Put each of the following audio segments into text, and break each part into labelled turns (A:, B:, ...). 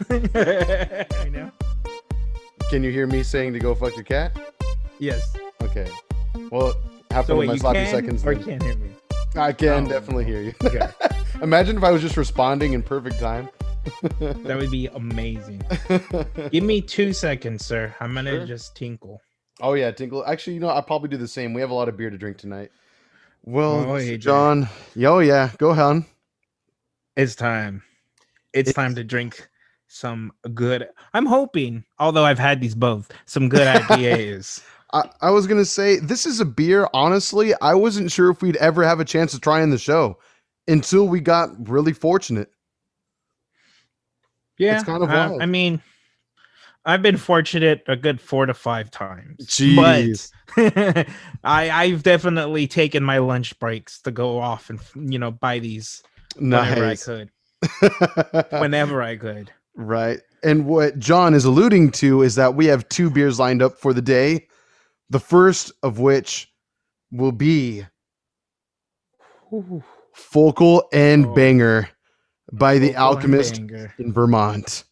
A: You know?
B: Can you hear me saying to go fuck your cat?
A: Yes.
B: Okay. Well, have
A: So
B: fun with
A: wait,
B: my
A: you
B: sloppy
A: can
B: seconds
A: or
B: then.
A: can't hear me?
B: I can
A: Oh.
B: definitely hear you.
A: Okay.
B: Imagine if I was just responding in perfect time.
A: That would be amazing. Give me 2 seconds, sir. I'm gonna
B: Sure.
A: just tinkle.
B: Oh yeah, Tinkle. Actually, I'll probably do the same. We have a lot of beer to drink tonight. Well,
A: Oh,
B: Mr.
A: AJ.
B: John. Oh yeah, go ahead.
A: It's time. It's
B: It-
A: time to drink some good. I'm hoping, although I've had these both, some good IPAs.
B: I was gonna say this is a beer. Honestly, I wasn't sure if we'd ever have a chance to try in the show until we got really fortunate. It's
A: Yeah,
B: kind of
A: I
B: wild.
A: mean, I've been fortunate a good 4 to 5 times, but
B: Jeez.
A: I've definitely taken my lunch breaks to go off and buy these whenever I
B: Nice.
A: could. Whenever I could.
B: Right. And what John is alluding to is that we have 2 beers lined up for the day. The first of which will be Focal and
A: Oh,
B: Banger by the
A: Focal and
B: Alchemist
A: Banger.
B: in Vermont.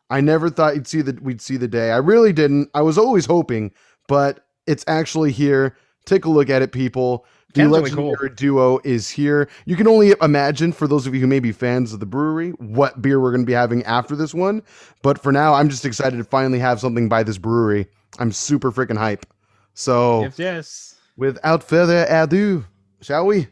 B: I never thought we'd see the day. I really didn't. I was always hoping, but it's actually here. Take a look at it, people. The
A: Can's really
B: legendary
A: cool.
B: duo is here. You can only imagine, for those of you who may be fans of the brewery, what beer we're going to be having after this one. But for now, I'm just excited to finally have something by this brewery. I'm super freaking hype. So,
A: Yes.
B: without further ado, shall we?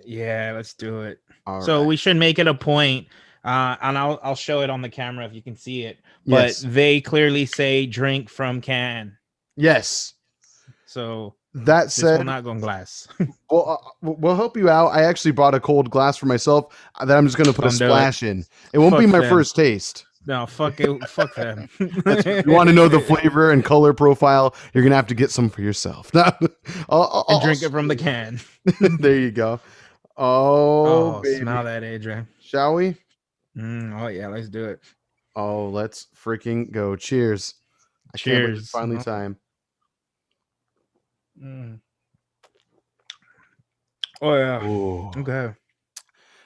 A: Yeah, let's do it.
B: All
A: So
B: right.
A: we should make it a point, and I'll show it on the camera if you can see it. But
B: Yes.
A: they clearly say drink from can.
B: Yes.
A: So
B: That
A: this will
B: said,
A: not go in glass.
B: well, we'll help you out. I actually brought a cold glass for myself that I'm just going to put a
A: Don't do it.
B: splash in. It won't be
A: Fuck
B: my
A: them.
B: first taste.
A: No, fuck it. Fuck them.
B: If you want to know the flavor and color profile, you're going to have to get some for yourself.
A: And drink it from the can.
B: There you go. Oh,
A: Oh,
B: baby.
A: smell that, Adrian.
B: Shall we?
A: Oh yeah, let's do it.
B: Oh, let's freaking go. Cheers. I can't believe it's
A: Cheers.
B: finally time.
A: Mm. Oh yeah.
B: Ooh.
A: Okay.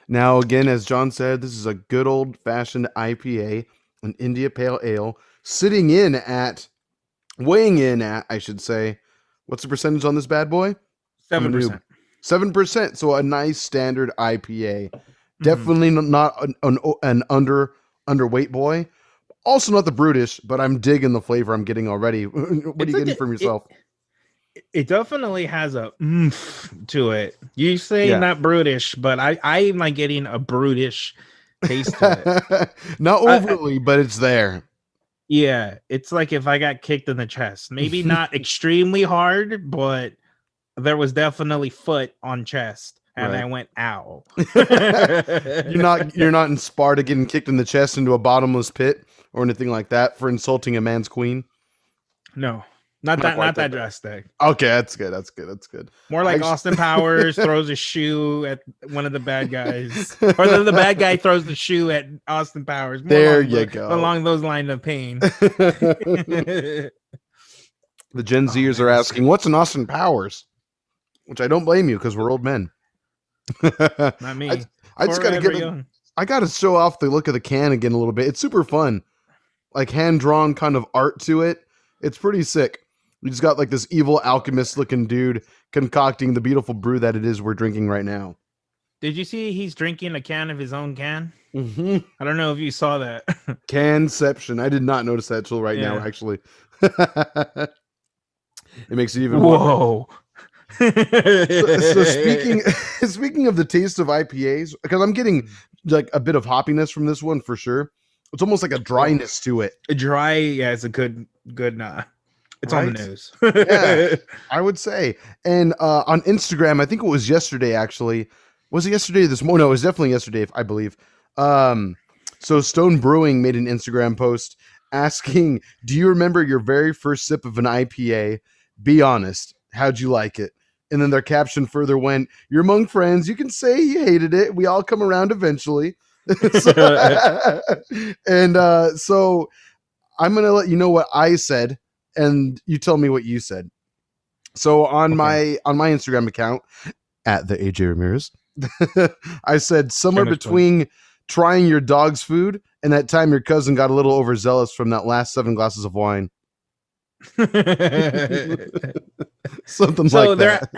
B: Now, again, as John said, this is a good old-fashioned IPA, an India Pale Ale, weighing in at, I should say, what's the percentage on this bad boy?
A: 7%.
B: 7%. So a nice standard IPA. Definitely not an underweight boy. Also not the brutish, but I'm digging the flavor I'm getting already. What are you getting from yourself?
A: It definitely has a oomph to it. You say
B: Yeah.
A: not brutish, but I am like getting a brutish taste to it.
B: Not overly, but it's there.
A: Yeah, it's like if I got kicked in the chest. Maybe not extremely hard, but there was definitely foot on chest, and
B: Right.
A: I went, ow.
B: You're not in Sparta getting kicked in the chest into a bottomless pit or anything like that for insulting a man's queen.
A: No, not that drastic.
B: Okay, that's good.
A: More like Austin Powers throws a shoe at one of the bad guys, or the bad guy throws the shoe at Austin Powers. More
B: There you go.
A: Along those lines of pain.
B: The Gen Zers are asking, what's an Austin Powers? Which I don't blame you because we're old men.
A: Not me.
B: I just got to I got to show off the look of the can again a little bit. It's super fun. Like hand-drawn kind of art to it. It's pretty sick. We just got like this evil alchemist looking dude concocting the beautiful brew that it is we're drinking right now.
A: Did you see he's drinking a can of his own can?
B: Mm-hmm.
A: I don't know if you saw that.
B: Canception. I did not notice that till right now, actually. It makes it even
A: Whoa.
B: So speaking of the taste of IPAs, because I'm getting like a bit of hoppiness from this one for sure. It's almost like a dryness to it.
A: Dry, yeah, it's a good nah. It's
B: Right?
A: on the nose.
B: Yeah, I would say. And on Instagram, I think it was yesterday actually. Was it yesterday? This morning? No, it was definitely yesterday, I believe. So Stone Brewing made an Instagram post asking, "Do you remember your very first sip of an IPA? Be honest. How'd you like it?" And then their caption further went, "You're among friends. You can say you hated it. We all come around eventually." So I'm going to let you know what I said and you tell me what you said. So on my Instagram account at the AJ Ramirez, I said somewhere between trying your dog's food and that time your cousin got a little overzealous from that last 7 glasses of wine. Something
A: So
B: like that.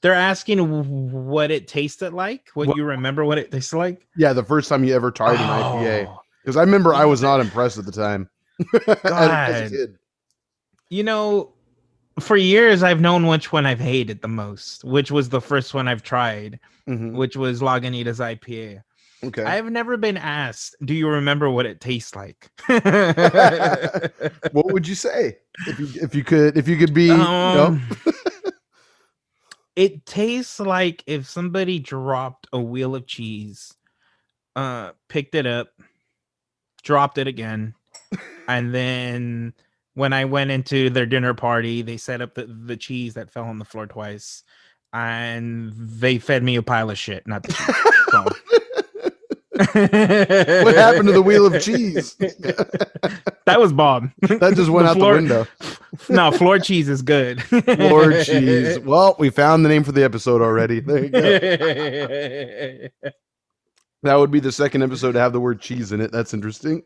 A: they're asking what it tasted like. What you remember what it tasted like?
B: Yeah, the first time you ever tried an IPA.
A: Oh,
B: Because I remember I
A: yeah,
B: was not impressed at the time as a
A: God.
B: kid.
A: You know, for years I've known which one I've hated the most, which was the first one I've tried,
B: Hmm.
A: which was Lagunitas IPA.
B: Okay.
A: I've never been asked, do you remember what it tastes like?
B: What would you say if you could be,
A: um it tastes like if somebody dropped a wheel of cheese, picked it up, dropped it again, and then when I went into their dinner party, they set up the cheese that fell on the floor twice, and they fed me a pile of shit, not the cheese. So
B: What happened to the wheel of cheese?
A: that was Bob.
B: That just went
A: The
B: out
A: floor,
B: the window.
A: no, floor cheese is good.
B: Floor cheese. Well, we found the name for the episode already. There you go. That would be the second episode to have the word cheese in it. That's interesting.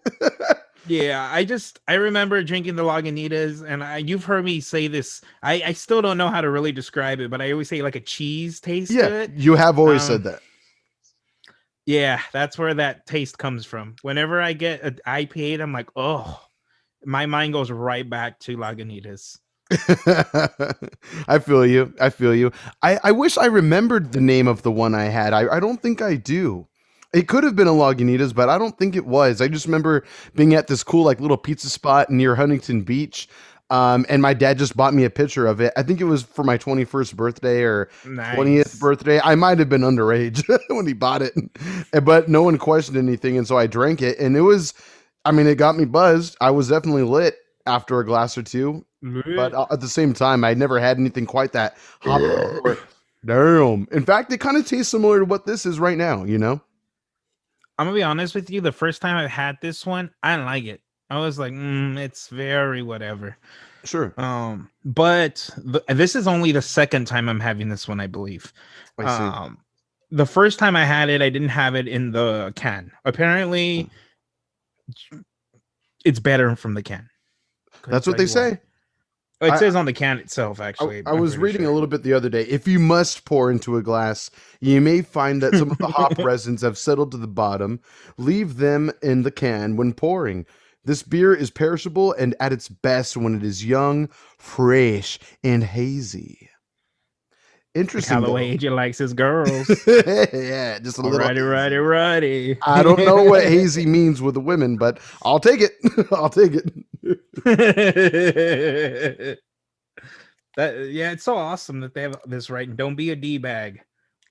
A: Yeah, I remember drinking the Lagunitas, and you've heard me say this. I still don't know how to really describe it, but I always say like a cheese taste
B: Yeah,
A: to it.
B: you have always said that.
A: Yeah, that's where that taste comes from. Whenever I get an IPA, I'm like, oh, my mind goes right back to Lagunitas.
B: I feel you. I feel you. I wish I remembered the name of the one I had. I don't think I do. It could have been a Lagunitas, but I don't think it was. I just remember being at this cool like little pizza spot near Huntington Beach. And my dad just bought me a picture of it. I think it was for my 21st birthday or 20th
A: Nice.
B: birthday. I might have been underage when he bought it, but no one questioned anything. And so I drank it, and it was, I mean, it got me buzzed. I was definitely lit after a glass or two, but at the same time, I never had anything quite that hot before. Damn. In fact, it kind of tastes similar to what this is right now, you know?
A: I'm gonna be honest with you. The first time I had this one, I didn't like it. I was like, it's very whatever.
B: Sure.
A: But this is only the second time I'm having this one, I believe.
B: I see.
A: The first time I had it, I didn't have it in the can. Apparently, it's better from the can.
B: That's what they say.
A: It says on the can itself, actually.
B: I was reading a little bit the other day. If you must pour into a glass, you may find that some of the hop resins have settled to the bottom. Leave them in the can when pouring. This beer is perishable and at its best when it is young, fresh, and hazy. Interesting.
A: Like how the way AJ likes his girls.
B: Yeah, just a little.
A: Righty.
B: I don't know what hazy means with the women, but I'll take it. I'll take it.
A: Yeah, it's so awesome that they have this right. Don't be a D-bag.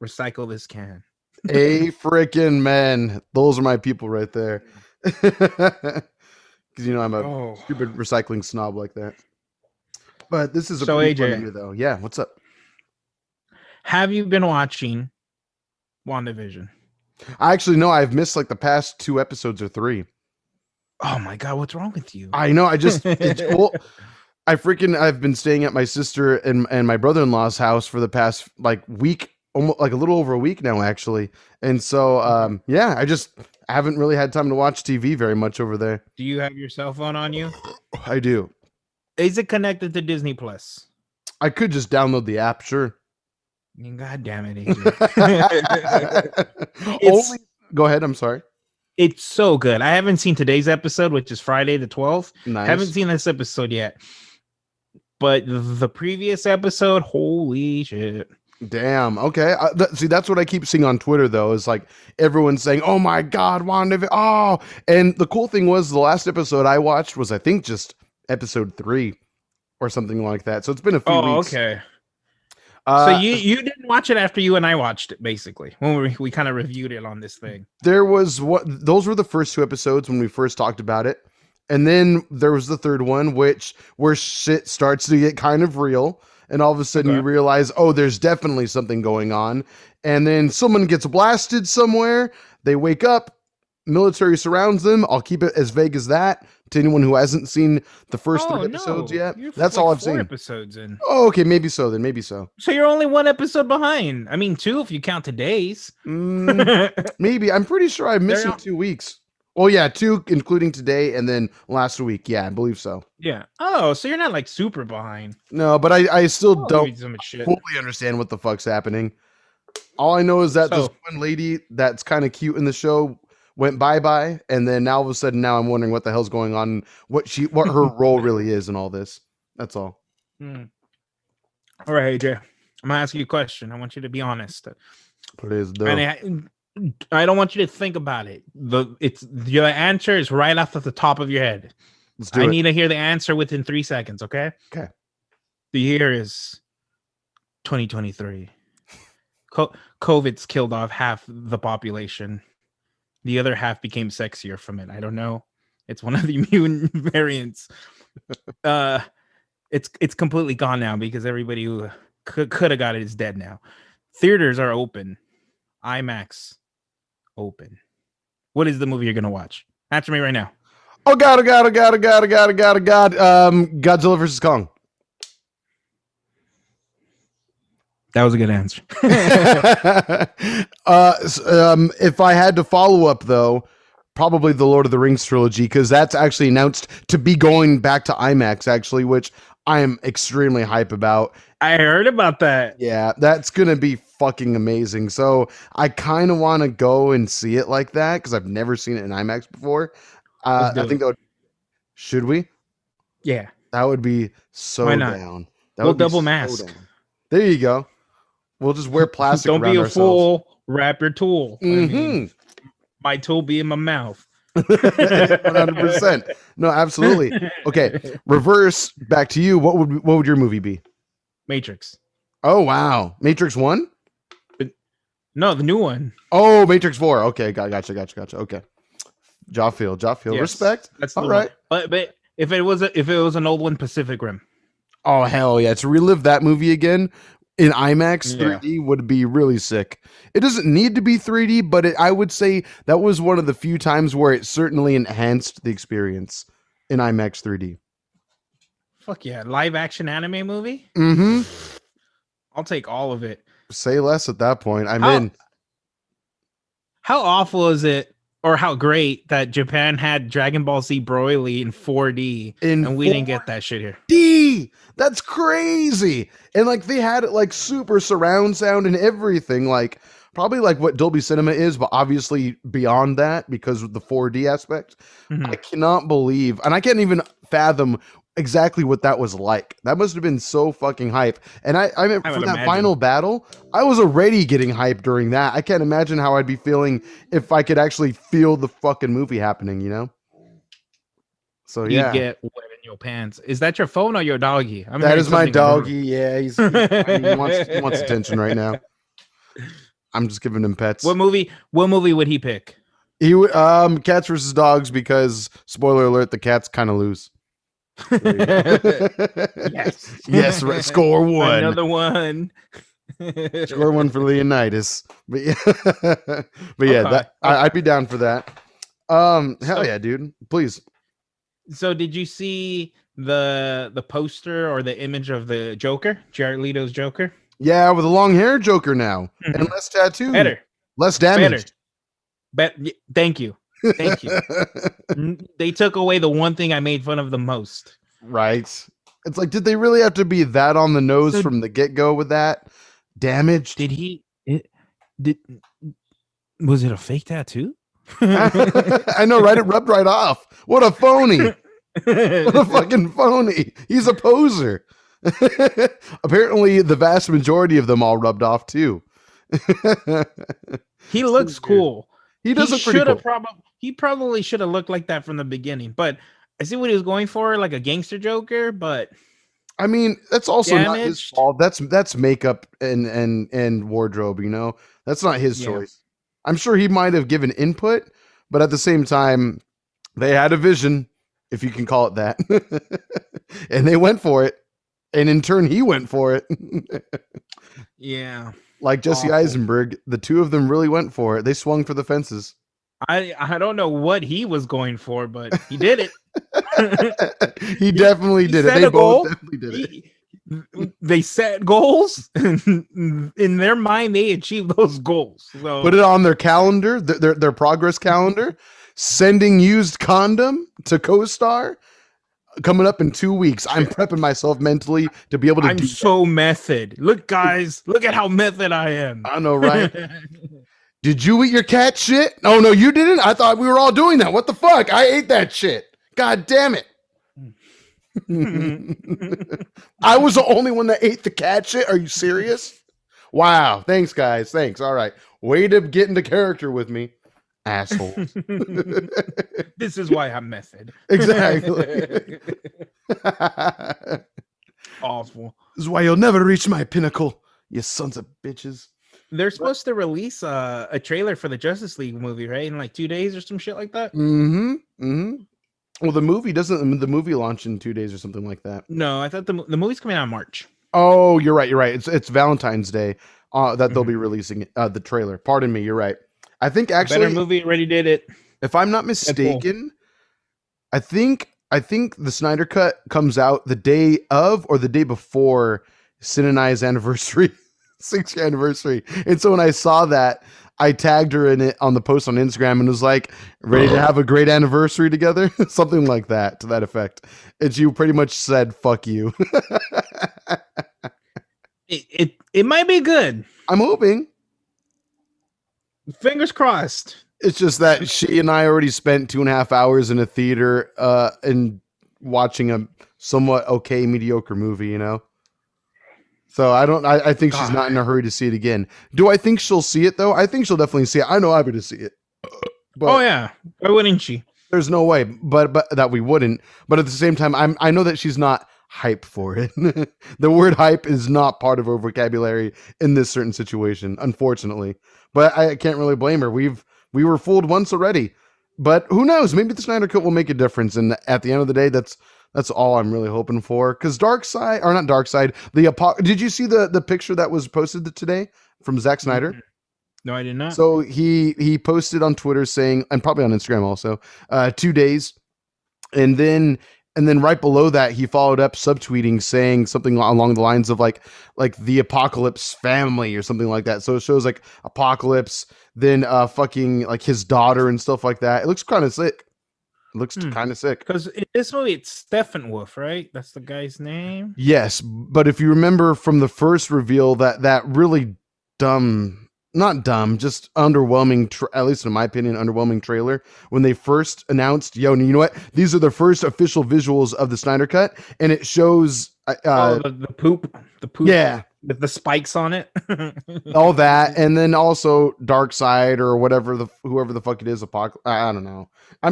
A: Recycle this can.
B: A freaking man. Those are my people right there. Because I'm a stupid recycling snob like that. But this is a
A: so
B: pretty
A: AJ,
B: fun year, though. Yeah, what's up?
A: Have you been watching WandaVision?
B: Actually, no, I've missed like the past 2 episodes or 3.
A: Oh my god, what's wrong with you?
B: I know. I've been staying at my sister and my brother-in-law's house for the past like week, almost like a little over a week now, actually. And so, I haven't really had time to watch TV very much over there.
A: Do you have your cell phone on you?
B: I do.
A: Is it connected to Disney Plus?
B: I could just download the app, sure.
A: God damn it, AJ.
B: Go ahead. I'm sorry.
A: It's so good. I haven't seen today's episode, which is Friday the 12th.
B: Nice.
A: Haven't seen this episode yet. But the previous episode, holy shit.
B: Damn. Okay. See, that's what I keep seeing on Twitter, though, is like everyone's saying, oh my God, WandaVision. Oh, and the cool thing was the last episode I watched was, I think, just episode 3 or something like that. So it's been a few weeks.
A: Okay. So you didn't watch it after you and I watched it, basically, when we kind of reviewed it on this thing.
B: Those were the first 2 episodes when we first talked about it. And then there was the third one, where shit starts to get kind of real. And all of a sudden you realize, oh, there's definitely something going on. And then someone gets blasted somewhere. They wake up. Military surrounds them. I'll keep it as vague as that to anyone who hasn't seen the first 3 episodes yet. That's all I've seen.
A: 4 episodes in.
B: Oh, okay. Maybe so then. Maybe so.
A: So you're only 1 episode behind. I mean, 2 if you count today's.
B: Maybe. I'm pretty sure I'm missing 2 weeks. Oh yeah, 2 including today and then last week. Yeah, I believe so.
A: Yeah. Oh, so you're not like super behind.
B: No, but I still
A: I'll give
B: don't
A: you so much shit.
B: fully understand what the fuck's happening. All I know is that this
A: So,
B: one lady that's kind of cute in the show went bye-bye, and then now all of a sudden now I'm wondering what the hell's going on, what her role really is in all this. That's all.
A: all right, AJ. I'm gonna ask you a question. I want you to be honest,
B: Please
A: and
B: do.
A: I don't want you to think about it. Your answer is right off the top of your head.
B: Let's
A: I
B: do it.
A: need to hear the answer within 3 seconds. Okay.
B: Okay.
A: The year is 2023. COVID's killed off half the population. The other half became sexier from it. I don't know. It's one of the immune variants. It's completely gone now because everybody who could have got it is dead now. Theaters are open. IMAX open. What is the movie you're gonna watch? Answer me right now.
B: Oh god, oh god, oh god, oh god, oh god, oh god, oh god. Godzilla versus Kong.
A: That was a good answer.
B: If I had to follow up though, probably the Lord of the Rings trilogy, because that's actually announced to be going back to IMAX, actually, which I am extremely hype about.
A: I heard about that.
B: Yeah, that's gonna be fucking amazing. So I kind of want to go and see it like that because I've never seen it in IMAX before.
A: Let's do
B: I think
A: it.
B: should we?
A: Yeah.
B: That would be
A: Why
B: so
A: not?
B: down. That
A: We'll
B: would be
A: double
B: so
A: mask.
B: down. There you go. We'll just wear plastic
A: Don't be
B: around
A: a
B: ourselves.
A: fool. Wrap your tool. I mean, my tool be in my mouth.
B: 100%. No, absolutely. Okay, reverse back to you. What would your movie be?
A: Matrix.
B: Oh wow, Matrix 1?
A: No, the new one.
B: Oh, Matrix 4. Okay, gotcha. Okay. Jawfield.
A: Yes,
B: Respect.
A: That's
B: All
A: the
B: right.
A: one. But if it was an old one, Pacific Rim.
B: Oh hell yeah! To relive that movie again in IMAX
A: Yeah.
B: 3D would be really sick. It doesn't need to be 3D, but I would say that was one of the few times where it certainly enhanced the experience in IMAX 3D.
A: Fuck yeah. Live action anime movie?
B: Mm-hmm.
A: I'll take all of it.
B: Say less at that point. I'm
A: How
B: in.
A: how awful is it or how great that Japan had Dragon Ball Z Broly in 4D and we didn't get that shit here.
B: That's crazy. And like they had it like super surround sound and everything, like probably like what Dolby Cinema is, but obviously beyond that because of the 4D aspect.
A: Mhm.
B: I cannot believe, and I can't even fathom exactly what that was like. That must have been so fucking hype. And I remember
A: I
B: for
A: would
B: that
A: imagine.
B: final battle, I was already getting hyped during that. I can't imagine how I'd be feeling if I could actually feel the fucking movie happening, you know? So
A: You'd
B: yeah.
A: get wet in your pants. Is that your phone or your doggy? I'm
B: That
A: hearing
B: is my
A: something in the room.
B: doggy. Yeah, he's whiny. He wants attention right now. I'm just giving him pets.
A: What movie would he pick?
B: Cats versus dogs because spoiler alert, the cats kind of lose.
A: Yes.
B: Yes, right. Score one.
A: Another one.
B: Score one for Leonidas. But yeah, but yeah,
A: Okay,
B: I'd be down for that. Hell
A: So-
B: yeah, dude. Please.
A: So did you see the poster or the image of the Joker, Jared Leto's Joker?
B: Yeah, with a long hair Joker now and
A: Mhm.
B: less tattoo,
A: Better.
B: less damage.
A: Thank you. Thank you. They took away the one thing I made fun of the most.
B: Right. It's like, did they really have to be that on the nose
A: So-
B: from the get-go with that? Damaged?
A: Was it a fake tattoo?
B: I know, right? It rubbed right off. What a phony. What a fucking phony. He's a poser. Apparently, the vast majority of them all rubbed off too.
A: He looks cool.
B: He does look pretty cool.
A: He probably should have looked like that from the beginning. But I see what he was going for, like a gangster Joker. But
B: I mean, that's also not his
A: Damaged.
B: fault. That's makeup and wardrobe. You know, that's not his
A: Yeah.
B: choice. I'm sure he might have given input, but at the same time, they had a vision, if you can call it that, and they went for it. And in turn, he went for it.
A: yeah,
B: Like Jesse
A: Awful.
B: Eisenberg, the two of them really went for it. They swung for the fences.
A: I don't know what he was going for, but he did it.
B: He definitely
A: he
B: did it.
A: set
B: They
A: a
B: both
A: goal.
B: definitely did it.
A: They set goals, and in their mind, they achieved those goals. So
B: Put it on their calendar, their progress calendar. sending used condom to co-star coming up in 2 weeks. I'm prepping myself mentally to be able to
A: I'm
B: do
A: so method. Look, guys, look at how method I am.
B: that. I know, right? Did you eat your cat shit? Oh no, you didn't. I thought we were all doing that. What the fuck? I ate that shit. God damn it. I was the only one that ate the cat shit. Are you serious? Wow. Thanks, guys. Thanks. All right. Way to get into character with me, assholes.
A: This is why I'm method.
B: Exactly.
A: Awful.
B: This is why you'll never reach my pinnacle, you sons of bitches.
A: They're supposed to release a trailer for the Justice League movie, right? In like 2 days or some shit like that.
B: Well, the movie doesn't. The movie launch in 2 days or something like that.
A: No, I thought the movie's coming out in March.
B: Oh, you're right. You're right. It's Valentine's Day that they'll be releasing the trailer. Pardon me. You're right. I think actually,
A: better movie already did it.
B: if I'm not mistaken, I think the Snyder Cut comes out the day of or the day before Sin and I's anniversary, 6th anniversary. And so when I saw that, I tagged her in it on the post on Instagram and was like, ready to have a great anniversary together? Something like that, to that effect. And she pretty much said, fuck you.
A: It might be good.
B: I'm hoping.
A: Fingers crossed.
B: It's just that she and I already spent 2.5 hours in a theater and watching a somewhat okay, mediocre movie, you know? So I think she's not in a hurry to see it again. Do I think she'll see it though? I think she'll definitely see it. I know I'm going to see it. But
A: oh yeah. Why wouldn't she?
B: There's no way, but that we wouldn't. But at the same time, I know that she's not hype for it. The word hype is not part of her vocabulary in this certain situation, unfortunately. But I can't really blame her. We were fooled once already. But who knows? Maybe the Snyder Cut will make a difference. And at the end of the day, that's all I'm really hoping for. Because Darkseid, or not Darkseid, did you see the picture that was posted today from Zack Snyder?
A: No, I did not.
B: So he posted on Twitter saying, and probably on Instagram also, 2 days. And then right below that, he followed up subtweeting saying something along the lines of like the Apocalypse family or something like that. So it shows like Apocalypse, then fucking like his daughter and stuff like that. It looks kind of sick. It looks kind of sick.
A: Because in this movie, it's Steppenwolf, right? That's the guy's name.
B: Yes, but if you remember from the first reveal, that really not dumb, just underwhelming, at least in my opinion, underwhelming trailer when they first announced, you know what? These are the first official visuals of the Snyder Cut, and it shows
A: the poop,
B: yeah,
A: with the spikes on it,
B: all that, and then also Darkseid or whoever the fuck it is, I don't know. I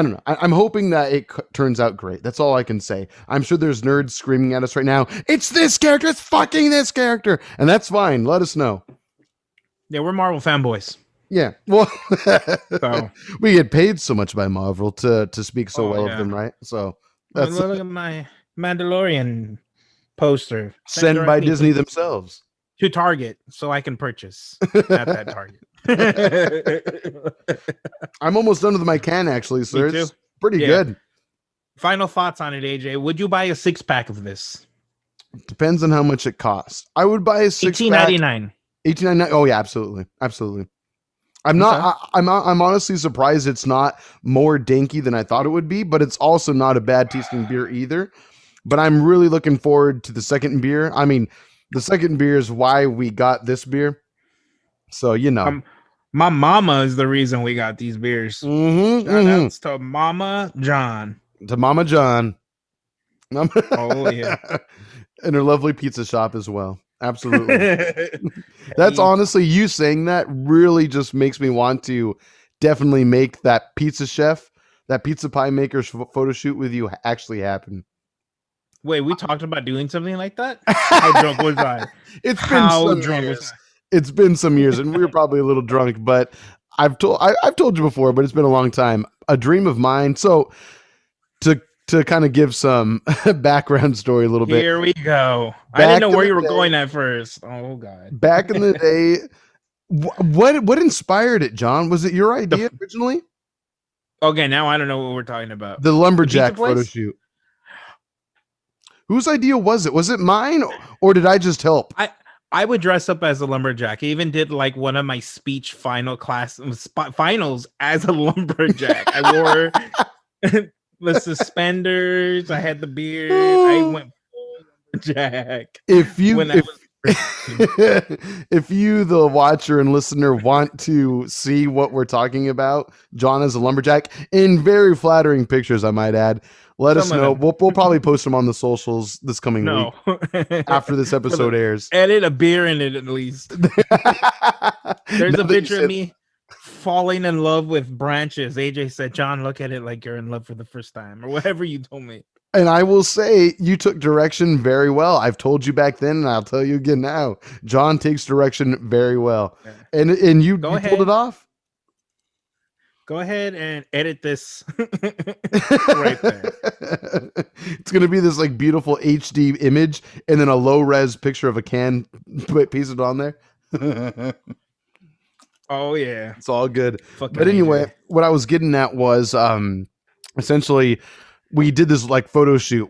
B: don't know. I'm hoping that it turns out great. That's all I can say. I'm sure there's nerds screaming at us right now. It's this character. It's fucking this character, and that's fine. Let us know.
A: Yeah, we're Marvel fanboys.
B: Yeah, well,
A: so
B: we get paid so much by Marvel to speak so well of them, right? So
A: that's look at my Mandalorian poster
B: sent by Disney themselves
A: to Target, so I can purchase at that Target.
B: I'm almost done with my can, actually, sir. It's pretty good. Final
A: thoughts on it, AJ? Would you buy a 6-pack of this?
B: Depends on how much it costs. I would buy a 6-pack. $18.99. $18.99. Oh yeah, absolutely. I'm honestly surprised it's not more danky than I thought it would be, but it's also not a bad tasting beer either. But I'm really looking forward to the second beer. I mean, the second beer is why we got this beer. So, you know.
A: My mama is the reason we got these beers. Shout outs to Mama John. Oh, yeah.
B: And her lovely pizza shop as well. Absolutely. That's honestly, you saying that really just makes me want to definitely make that pizza pie maker's photo shoot with you actually happen.
A: Wait, we talked about doing something like that? How drunk was I?
B: It's been some years, and we were probably a little drunk, but I've told you before, but it's been a long time. A dream of mine. So to kind of give some background story a little bit.
A: Here we go. I didn't know where you were going at first. Oh God.
B: Back in the day, what inspired it, John? Was it your idea originally?
A: Okay, now I don't know what we're talking about.
B: The lumberjack photo shoot. Whose idea was it? Was it mine, or did I just help?
A: I would dress up as a lumberjack. I even did like one of my speech finals as a lumberjack. I wore the suspenders. I had the beard. I went full lumberjack
B: if you
A: when I
B: if
A: was presenting.
B: if you the watcher and listener want to see what we're talking about, John as a lumberjack in very flattering pictures, I might add, let us
A: Some of
B: know.
A: them.
B: We'll probably post them on the socials this coming week
A: No.
B: after this
A: For the
B: episode airs.
A: edit a beer in it at least. There's
B: Now
A: a
B: that you
A: picture of
B: said,
A: me falling in love with branches. AJ said, John, look at it like you're in love for the first time, or whatever you told me.
B: and I will say you took direction very well. I've told you back then, and I'll tell you again now. John takes direction very well,
A: Yeah.
B: and you
A: Go
B: pulled it
A: ahead.
B: off.
A: Go ahead and edit this right there.
B: It's gonna be this like beautiful HD image, and then a low res picture of a can pasted on there.
A: Oh yeah.
B: It's all good.
A: Fucking
B: But anyway,
A: AJ.
B: what I was getting at was essentially we did this like photo shoot.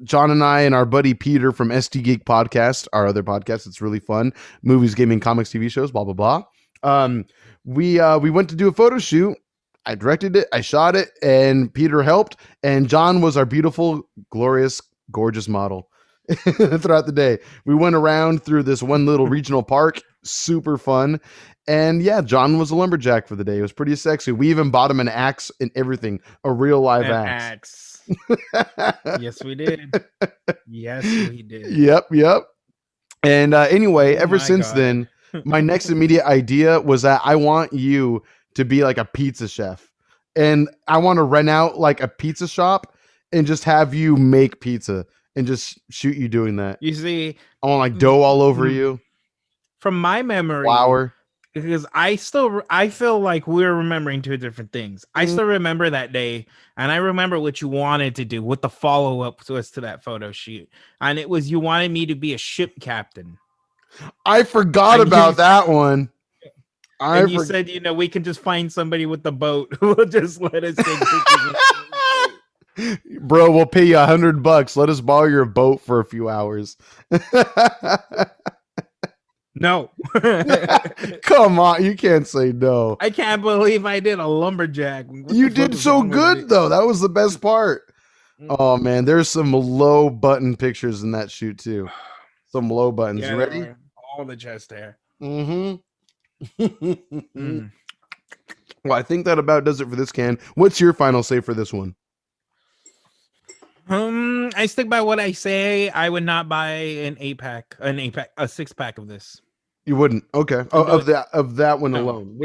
B: John and I and our buddy Peter from SD Geek Podcast, our other podcast, it's really fun. Movies, gaming, comics, TV shows, blah blah blah. We went to do a photo shoot. I directed it, I shot it, and Peter helped. And John was our beautiful, glorious, gorgeous model throughout the day. We went around through this one little regional park, super fun. And yeah, John was a lumberjack for the day. It was pretty sexy. We even bought him an axe and everything, a real live
A: An
B: axe.
A: axe. Yes, we did. Yes, we did.
B: Yep. And anyway,
A: Oh
B: ever
A: my
B: since
A: God.
B: then, my next immediate idea was that I want you to be like a pizza chef. And I want to rent out like a pizza shop and just have you make pizza and just shoot you doing that.
A: You see,
B: I want like dough all over you,
A: from my memory,
B: flour.
A: because I feel like we're remembering two different things. I still remember that day, and I remember what you wanted to do, what the follow-up was to that photo shoot. And it was you wanted me to be a ship captain.
B: I forgot
A: And
B: about
A: you-
B: that one.
A: And you said, we can just find somebody with the boat who will just let us take pictures.
B: Bro, we'll pay you $100. Let us borrow your boat for a few hours.
A: No.
B: Come on, you can't say no.
A: I can't believe I did a lumberjack. What
B: You
A: the fuck
B: did
A: is
B: so
A: wrong with
B: good
A: me?
B: though. That was the best part. Oh man, there's some low button pictures in that shoot too. Some low buttons.
A: Yeah,
B: You ready?
A: all the chest hair.
B: Mm-hmm.
A: Mm.
B: Well, I think that about does it for this can. What's your final say for this one?
A: I stick by what I say. I would not buy a 6-pack of this.
B: You wouldn't. Okay. Oh, of that one
A: No,
B: alone.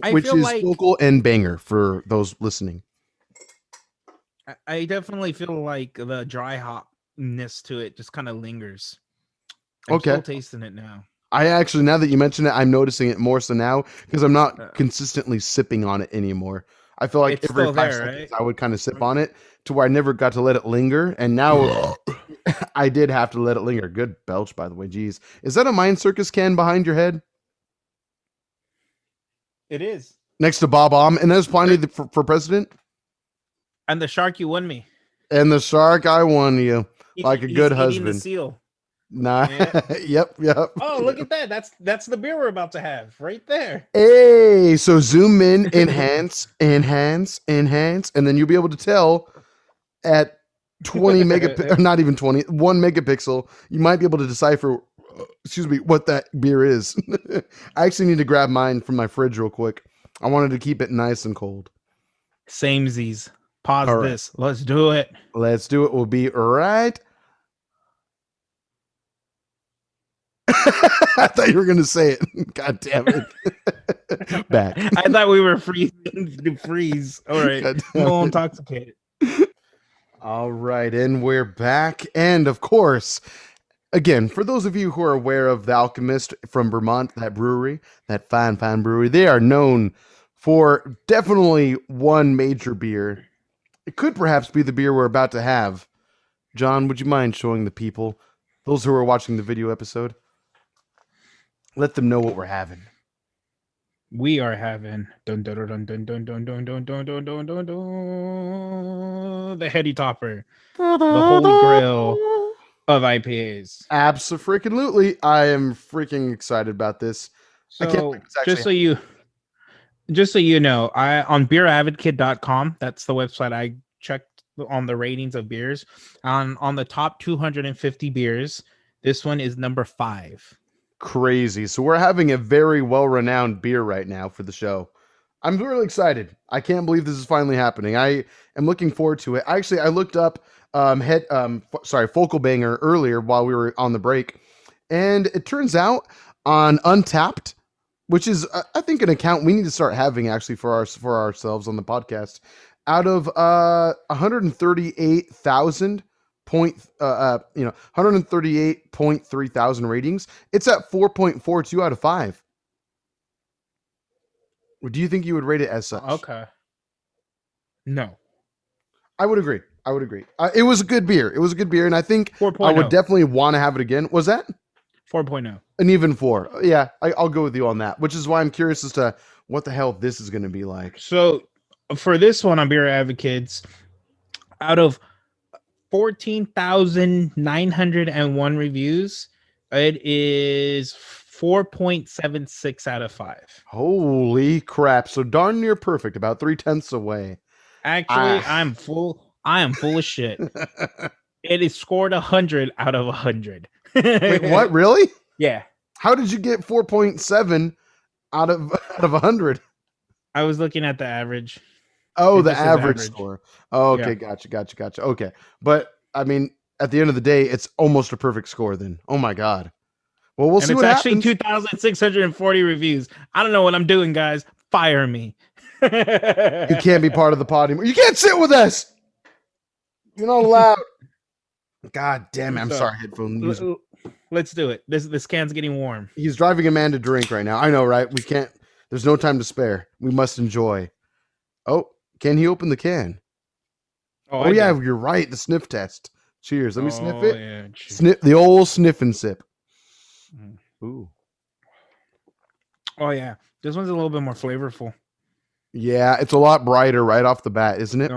A: I
B: Which
A: feel
B: is
A: like-
B: focal and banger for those listening.
A: I definitely feel like the dry hopness to it just kind of lingers. I'm
B: Okay.
A: still tasting it now.
B: I actually, now that you mention it, I'm noticing it more so now because I'm not
A: Uh,
B: consistently sipping on it anymore. I feel like
A: It's
B: every
A: still
B: 5
A: there,
B: seconds
A: right?
B: I would kind of sip on it to where I never got to let it linger. And now I did have to let it linger. Good belch, by the way. Jeez. Is that a Mind Circus can behind your head?
A: It is.
B: Next to Bob Omb. And that's Pliny for president?
A: And the shark, you won me.
B: And the shark, I won you. Like a
A: He's
B: good
A: eating
B: husband.
A: the seal.
B: Nah.
A: Yeah.
B: Yep.
A: Oh, look at that. That's the beer we're about to have right there.
B: Hey, so zoom in, enhance, and then you'll be able to tell at 20 megapixel, not even 20, 1 megapixel, you might be able to decipher, what that beer is. I actually need to grab mine from my fridge real quick. I wanted to keep it nice and cold.
A: Samesies. Pause
B: All right.
A: this. Let's do it.
B: Let's do it. We'll be right. I thought you were going to say it. God damn it. Back.
A: I thought we were freezing to freeze. All right.
B: God
A: I'm
B: damn
A: all
B: it.
A: intoxicated.
B: All right, and we're back. And of course, again, for those of you who are aware of the Alchemist from Vermont, that brewery, that fine brewery, they are known for definitely one major beer. It could perhaps be the beer we're about to have. John, would you mind showing the people, those who are watching the video episode, let them know what we're having?
A: We are having dun, dun, dun, dun, dun, dun, dun, dun, dun, dun, dun, dun, dun, the heady topper, the holy grail, of IPAs.
B: Absolutely. I am freaking excited about this. I can't believe
A: So
B: it's actually happening.
A: just so you know, I on beeradvocate.com, that's the website I checked on the ratings of beers. On the top 250 beers, this one is number 5.
B: Crazy. So we're having a very well-renowned beer right now for the show. I'm really excited. I can't believe this is finally happening. I am looking forward to it. Actually, I looked up Focal Banger earlier while we were on the break, and it turns out on Untapped, which is I think an account we need to start having actually for ourselves on the podcast. Out of 138,000 138.3 thousand ratings, it's at 4.42 out of 5. Do you think you would rate it as such?
A: Okay. No.
B: I would agree. It was a good beer. And I think
A: 4.0.
B: I would definitely want to have it again. Was that
A: 4.0?
B: an even 4? Yeah, I'll go with you on that, which is why I'm curious as to what the hell this is going to be like.
A: So for this one on Beer Advocates, out of 14,901 reviews, it is 4.76 out of 5.
B: Holy crap. So darn near perfect, about 3/10 away.
A: Actually, I am full of shit. It is scored 100 out of 100.
B: Wait, what? Really?
A: Yeah.
B: How did you get 4.7 out of 100?
A: I was looking at the average.
B: Oh, the average score. Oh, okay, yeah. Gotcha. Okay. But I mean, at the end of the day, it's almost a perfect score then. Oh my God. Well, we'll see what happens.
A: It's actually 2,640 reviews. I don't know what I'm doing, guys. Fire me.
B: You can't be part of the pod anymore. You can't sit with us. You're not allowed. God damn it. I'm sorry, headphone user.
A: Let's do it. This can's getting warm.
B: He's driving a man to drink right now. I know, right? We can't. There's no time to spare. We must enjoy. Oh, can he open the can? Oh yeah, you're right. The sniff test. Cheers. Let me sniff it. Yeah, sniff the old sniff and sip. Ooh.
A: Oh yeah, this one's a little bit more flavorful.
B: Yeah, it's a lot brighter right off the bat, isn't it?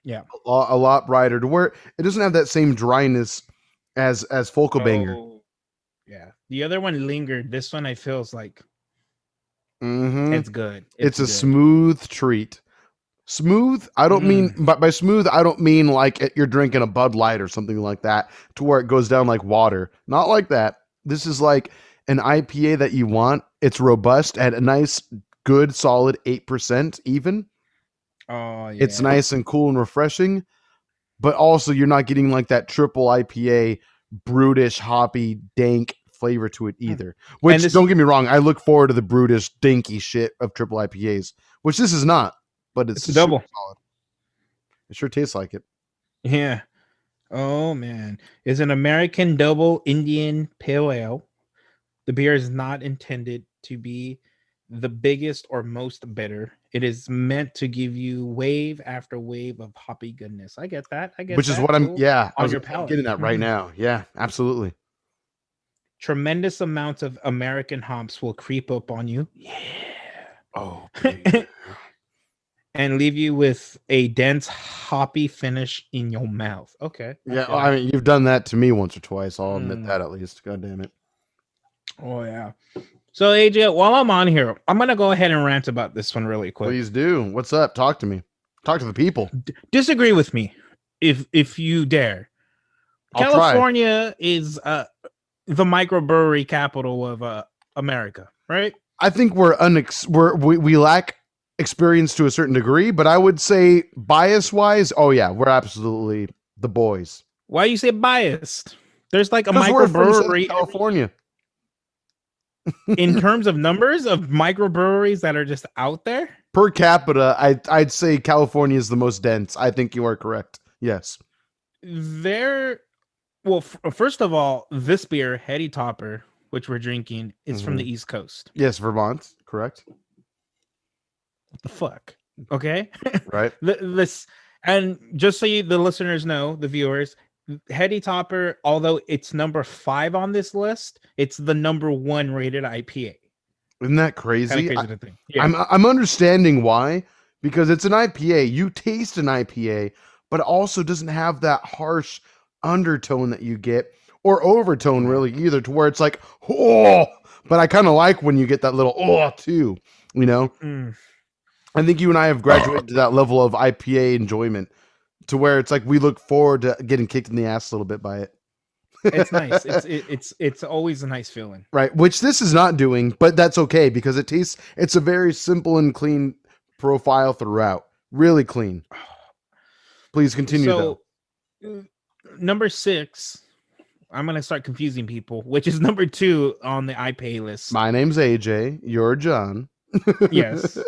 A: Yeah,
B: a lot brighter to where it doesn't have that same dryness as Focal Banger.
A: Yeah, the other one lingered. This one I feel is like it's good.
B: It's a smooth treat. Smooth. I don't mean, but by smooth, I don't mean like you're drinking a Bud Light or something like that, to where it goes down like water. Not like that. This is like an IPA that you want. It's robust at a nice, good, solid 8% even.
A: Oh, yeah.
B: It's nice and cool and refreshing, but also you're not getting like that triple IPA, brutish, hoppy, dank flavor to it either. Which, don't get me wrong, I look forward to the brutish, danky shit of triple IPAs, which this is not, but it's
A: a double.
B: Solid. It sure tastes like it.
A: Yeah. Oh man, it's an American double Indian pale ale. The beer is not intended to be the biggest or most bitter. It is meant to give you wave after wave of hoppy goodness. I get that.
B: Which is what I'm. Yeah,
A: on your palate.
B: I'm getting that right now. Yeah, absolutely.
A: Tremendous amounts of American hops will creep up on you. Yeah.
B: Oh.
A: And leave you with a dense hoppy finish in your mouth. Okay.
B: Yeah, I mean, you've done that to me once or twice. I'll admit that at least. God damn it.
A: Oh yeah. So AJ, while I'm on here, I'm gonna go ahead and rant about this one really quick.
B: Please do. What's up? Talk to me. Talk to the people.
A: Disagree with me, if you dare. California is the microbrewery capital of America, right?
B: I think we lack experience to a certain degree, but I would say bias-wise, oh yeah, we're absolutely the boys.
A: Why you say biased? There's like a microbrewery
B: in California.
A: In terms of numbers of microbreweries that are just out there
B: per capita, I'd say California is the most dense. I think you are correct. Yes.
A: Well, first of all, this beer, Heady Topper, which we're drinking, is from the East Coast.
B: Yes, Vermont. Correct.
A: What the fuck? Okay.
B: Right.
A: This, and just so the listeners know, the viewers, Heady Topper, although it's number 5 on this list, it's the number 1 rated IPA.
B: Isn't that crazy?
A: Yeah.
B: I'm understanding why, because it's an IPA. You taste an IPA, but it also doesn't have that harsh undertone that you get or overtone really either, to where it's like, oh, but I kind of like when you get that little oh too, you know. I think you and I have graduated to that level of IPA enjoyment, to where it's like we look forward to getting kicked in the ass a little bit by it.
A: It's nice. It's always a nice feeling.
B: Right, which this is not doing, but that's okay because it tastes. It's a very simple and clean profile throughout. Really clean. Please continue though.
A: So, number 6, I'm gonna start confusing people, which is number 2 on the IPA list.
B: My name's AJ. You're John.
A: Yes,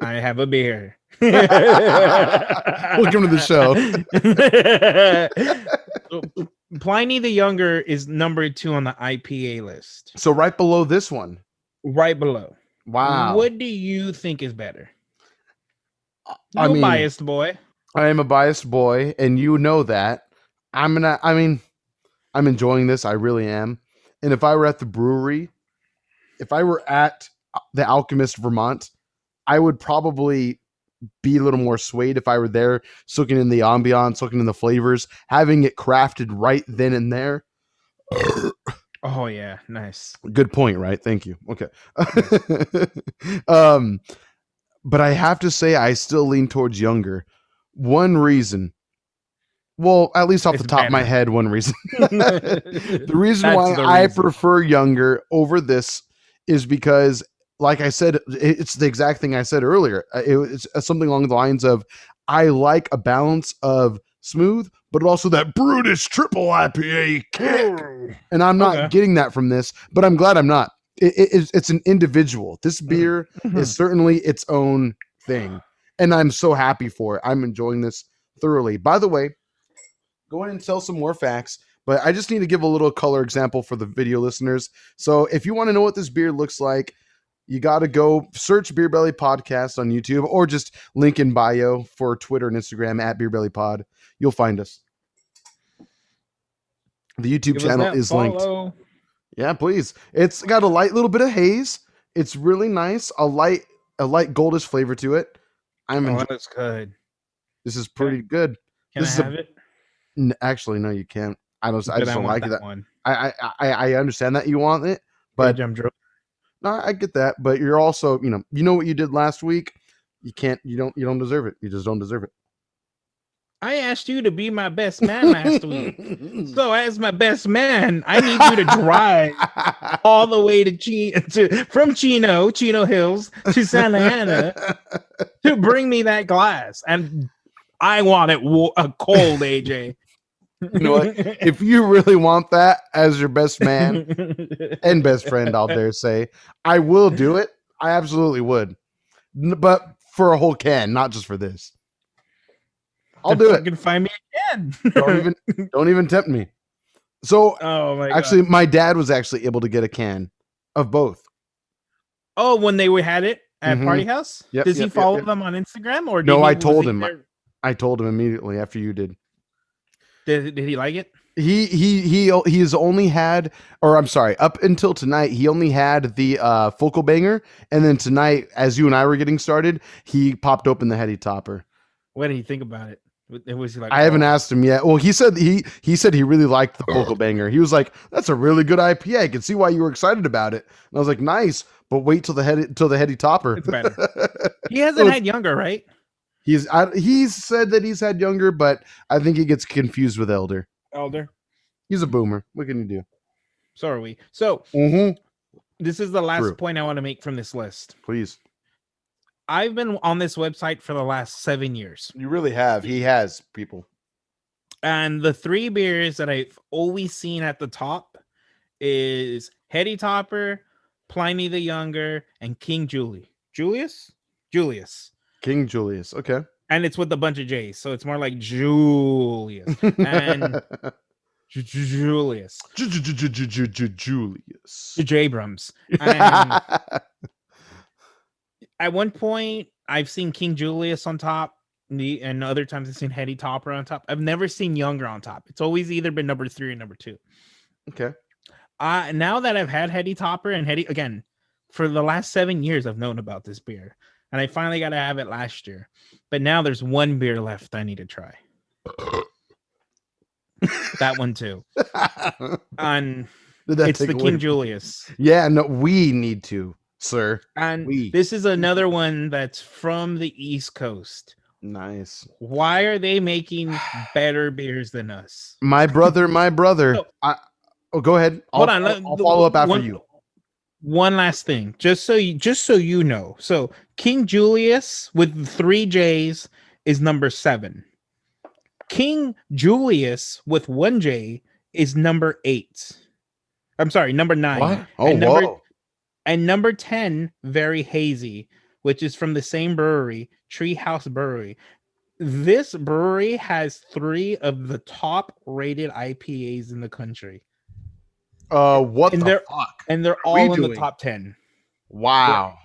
A: I have a beer.
B: Welcome to the show.
A: Pliny the Younger is number 2 on the IPA list.
B: So right below this one.
A: Right below.
B: Wow.
A: What do you think is better?
B: I mean,
A: biased boy.
B: I am a biased boy, and you know that. I'm enjoying this. I really am. And if I were at the brewery, if I were at the Alchemist, Vermont, I would probably be a little more swayed if I were there, soaking in the ambiance, soaking in the flavors, having it crafted right then and there.
A: Oh yeah, nice.
B: Good point, right? Thank you. Okay. But I have to say I still lean towards younger. One reason. Well, at least off the top of my head, one reason. The reason why I prefer younger over this is because, like I said, it's the exact thing I said earlier. It's something along the lines of, I like a balance of smooth, but also that brutish triple IPA kick. And I'm not getting that from this, but I'm glad I'm not. It's an individual. This beer is certainly its own thing. And I'm so happy for it. I'm enjoying this thoroughly. By the way, go ahead and tell some more facts, but I just need to give a little color example for the video listeners. So if you want to know what this beer looks like, you got to go search Beer Belly Podcast on YouTube, or just link in bio for Twitter and Instagram at Beer Belly Pod. You'll find us. The YouTube channel is linked. Yeah, please. It's got a light little bit of haze. It's really nice. A light goldish flavor to it.
A: That's good.
B: This is pretty good.
A: Can I have it?
B: Actually, no, you can't. I just don't like that
A: one.
B: I understand that you want it, but no, I get that. But you're also, you know what you did last week. You don't deserve it. You just don't deserve it.
A: I asked you to be my best man last week. So as my best man, I need you to drive all the way from Chino Hills to Santa Ana to bring me that glass. And I want it cold, AJ.
B: You know what? If you really want that as your best man and best friend, I'll dare say, I will do it. I absolutely would. But for a whole can, not just for this. I'll do it.
A: You can find me again.
B: don't even tempt me. So,
A: actually,
B: my dad was actually able to get a can of both.
A: Oh, when they had it at Party House?
B: Yep,
A: Does he follow them on Instagram, or
B: no? I told him. I told him immediately after you did.
A: Did he like it?
B: He's only had, or I'm sorry, up until tonight, he only had the focal banger, and then tonight, as you and I were getting started, he popped open the heady topper.
A: What did he think about it? Was he like?
B: I haven't asked him yet. Well, he said he really liked the focal banger. He was like, "That's a really good IPA. I can see why you were excited about it." And I was like, "Nice, but wait till the heady topper."
A: It's better. He hasn't had younger, right?
B: He's said that he's had younger, but I think he gets confused with elder. He's a boomer. What can you do?
A: So are we. So this is the last point I want to make from this list.
B: Please.
A: I've been on this website for the last 7 years.
B: You really have. He has, people.
A: And the 3 beers that I've always seen at the top is Heady Topper, Pliny the Younger, and King Julius.
B: King Julius. Okay.
A: And it's with a bunch of J's, so it's more like Julius. And Julius. Jabrams. At one point, I've seen King Julius on top, and other times I've seen Heady Topper on top. I've never seen Younger on top. It's always either been number 3 or number 2.
B: Okay.
A: Now that I've had Heady Topper and Heady again, for the last 7 years, I've known about this beer, and I finally got to have it last year. But now there's one beer left I need to try. That one too. And
B: Did that
A: it's
B: take
A: the
B: away
A: King
B: from?
A: Julius.
B: Yeah, no, we need to, sir.
A: And
B: We.
A: this is another one that's from the East Coast.
B: Nice.
A: Why are they making better beers than us?
B: My brother, my brother.
A: So
B: Oh, go ahead.
A: hold
B: I'll
A: on.
B: follow up after you.
A: One last thing, just so you know. So King Julius with 3 J's is number 7. King Julius with 1 J is number 8. I'm sorry, number 9.
B: What? Oh, whoa.
A: And number 10, Very Hazy, which is from the same brewery, Treehouse Brewery. This brewery has 3 of the top rated IPAs in the country.
B: What
A: And
B: the
A: they're
B: fuck?
A: and they're
B: What are we
A: all in the
B: doing?
A: top 10.
B: Wow.